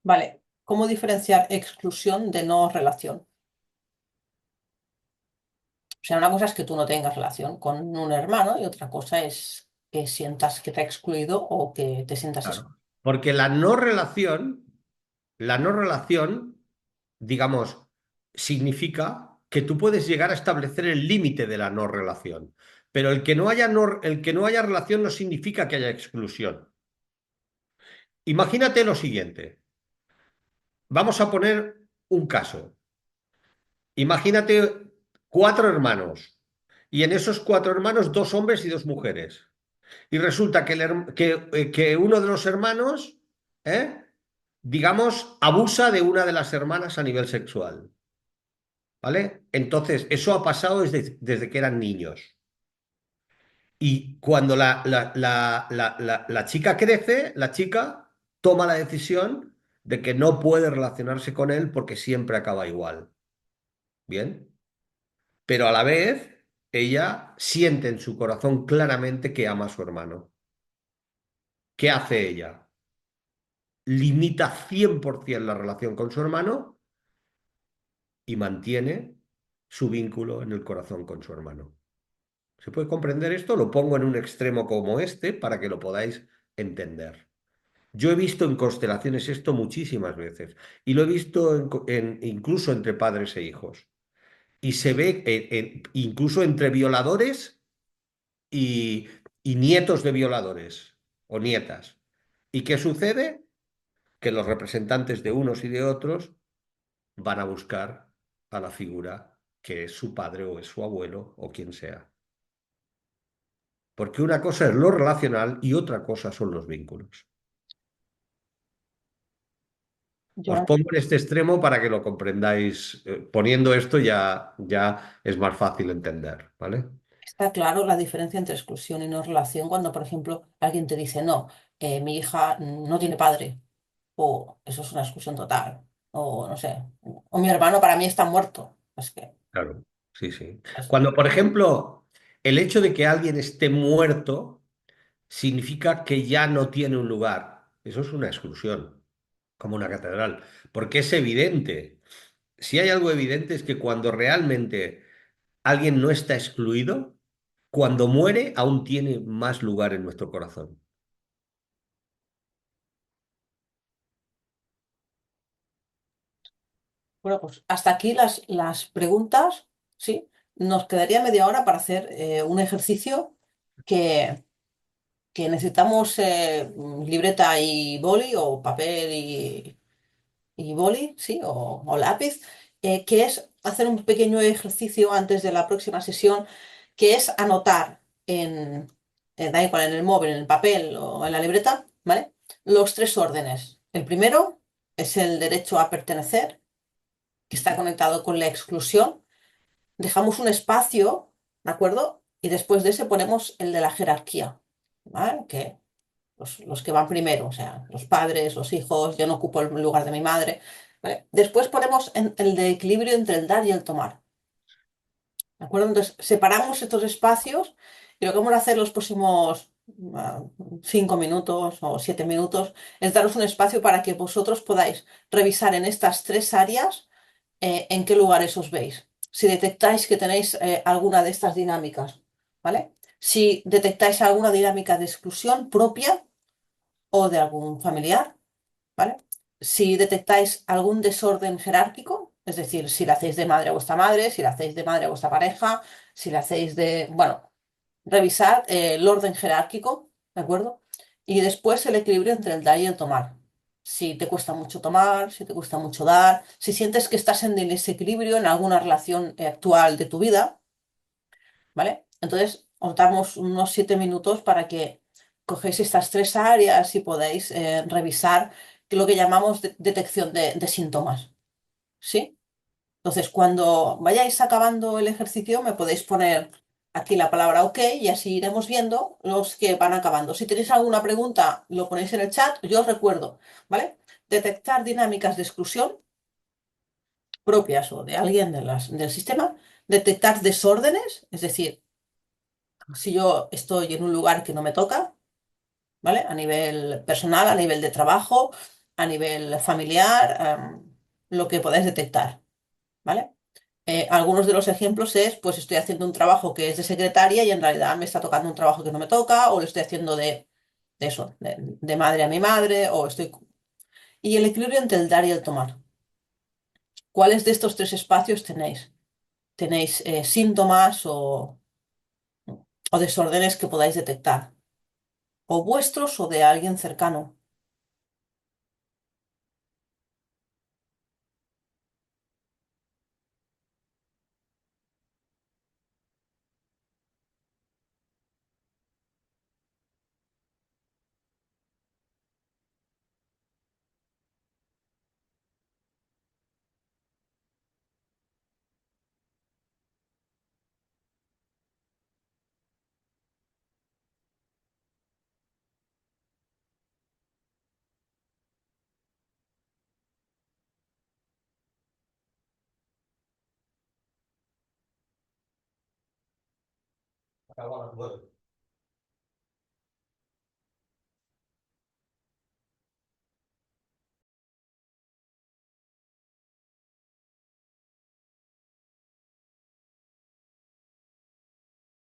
Speaker 1: Vale, ¿cómo diferenciar exclusión de no relación? O sea, una cosa es que tú no tengas relación con un hermano y otra cosa es que sientas que te ha excluido o que te sientas excluido.
Speaker 2: Claro. Porque la no relación, digamos, significa que tú puedes llegar a establecer el límite de la no relación. Pero el que no haya relación no significa que haya exclusión. Imagínate lo siguiente. Vamos a poner un caso. Imagínate cuatro hermanos y en esos cuatro hermanos dos hombres y dos mujeres. Y resulta que uno de los hermanos, ¿eh? digamos, abusa de una de las hermanas a nivel sexual. ¿Vale? Entonces, eso ha pasado desde que eran niños. Y cuando la chica crece, la chica toma la decisión de que no puede relacionarse con él porque siempre acaba igual. ¿Bien? Pero a la vez ella siente en su corazón claramente que ama a su hermano. ¿Qué hace ella? Limita 100% la relación con su hermano y mantiene su vínculo en el corazón con su hermano. ¿Se puede comprender esto? Lo pongo en un extremo como este para que lo podáis entender. Yo he visto en constelaciones esto muchísimas veces y lo he visto incluso entre padres e hijos. Y se ve incluso entre violadores y, y nietos de violadores o nietas. ¿Y qué sucede? Que los representantes de unos y de otros van a buscar a la figura que es su padre o es su abuelo o quien sea. Porque una cosa es lo relacional y otra cosa son los vínculos.
Speaker 1: Yo
Speaker 2: Os
Speaker 1: no-
Speaker 2: pongo en este extremo para que lo comprendáis. Poniendo esto ya es más fácil entender, ¿vale?
Speaker 1: Está claro la diferencia entre exclusión y no relación cuando, por ejemplo, alguien te dice, no, mi hija no tiene padre, o eso es una exclusión total, o no sé, o mi hermano para mí está muerto. Es que
Speaker 2: Claro. sí, sí. Cuando, por ejemplo, el hecho de que alguien esté muerto significa que ya no tiene un lugar. Eso es una exclusión, como una catedral, porque es evidente. Si hay algo evidente es que cuando realmente alguien no está excluido, cuando muere aún tiene más lugar en nuestro corazón.
Speaker 1: Bueno, pues hasta aquí las preguntas, ¿sí? Nos quedaría media hora para hacer un ejercicio que, que necesitamos libreta y boli o papel y boli, ¿sí? O lápiz, que es hacer un pequeño ejercicio antes de la próxima sesión, que es anotar da igual, en el móvil, en el papel o en la libreta, ¿vale? Los tres órdenes. El primero es el derecho a pertenecer, que está conectado con la exclusión. Dejamos un espacio, ¿de acuerdo? Y después de ese ponemos el de la jerarquía, ¿vale? Que los que van primero, o sea, los padres, los hijos, yo no ocupo el lugar de mi madre, ¿vale? Después ponemos el de equilibrio entre el dar y el tomar, ¿de acuerdo? Entonces, separamos estos espacios y lo que vamos a hacer los próximos 5 minutos o 7 minutos es daros un espacio para que vosotros podáis revisar en estas tres áreas en qué lugares os veis. Si detectáis que tenéis alguna de estas dinámicas, ¿vale? Si detectáis alguna dinámica de exclusión propia o de algún familiar, ¿vale? Si detectáis algún desorden jerárquico, es decir, si le hacéis de madre a vuestra madre, si le hacéis de madre a vuestra pareja, si le hacéis de... Bueno, revisar el orden jerárquico, ¿de acuerdo? Y después el equilibrio entre el dar y el tomar. Si te cuesta mucho tomar, si te cuesta mucho dar, si sientes que estás en desequilibrio en alguna relación actual de tu vida, ¿vale? Entonces, os damos unos 7 minutos para que cogéis estas tres áreas y podáis revisar lo que llamamos detección de síntomas, ¿sí? Entonces, cuando vayáis acabando el ejercicio, me podéis poner aquí la palabra OK y así iremos viendo los que van acabando. Si tenéis alguna pregunta, lo ponéis en el chat. Yo os recuerdo, ¿vale? Detectar dinámicas de exclusión propias o de alguien del sistema. Detectar desórdenes, es decir, si yo estoy en un lugar que no me toca, ¿vale? A nivel personal, a nivel de trabajo, a nivel familiar, lo que podáis detectar, ¿vale? Algunos de los ejemplos es, pues estoy haciendo un trabajo que es de secretaria y en realidad me está tocando un trabajo que no me toca, o lo estoy haciendo de eso, de madre a mi madre, o estoy... Y el equilibrio entre el dar y el tomar. ¿Cuáles de estos tres espacios tenéis? ¿Tenéis síntomas o desórdenes que podáis detectar? ¿O vuestros o de alguien cercano?
Speaker 2: Acaba a las 9.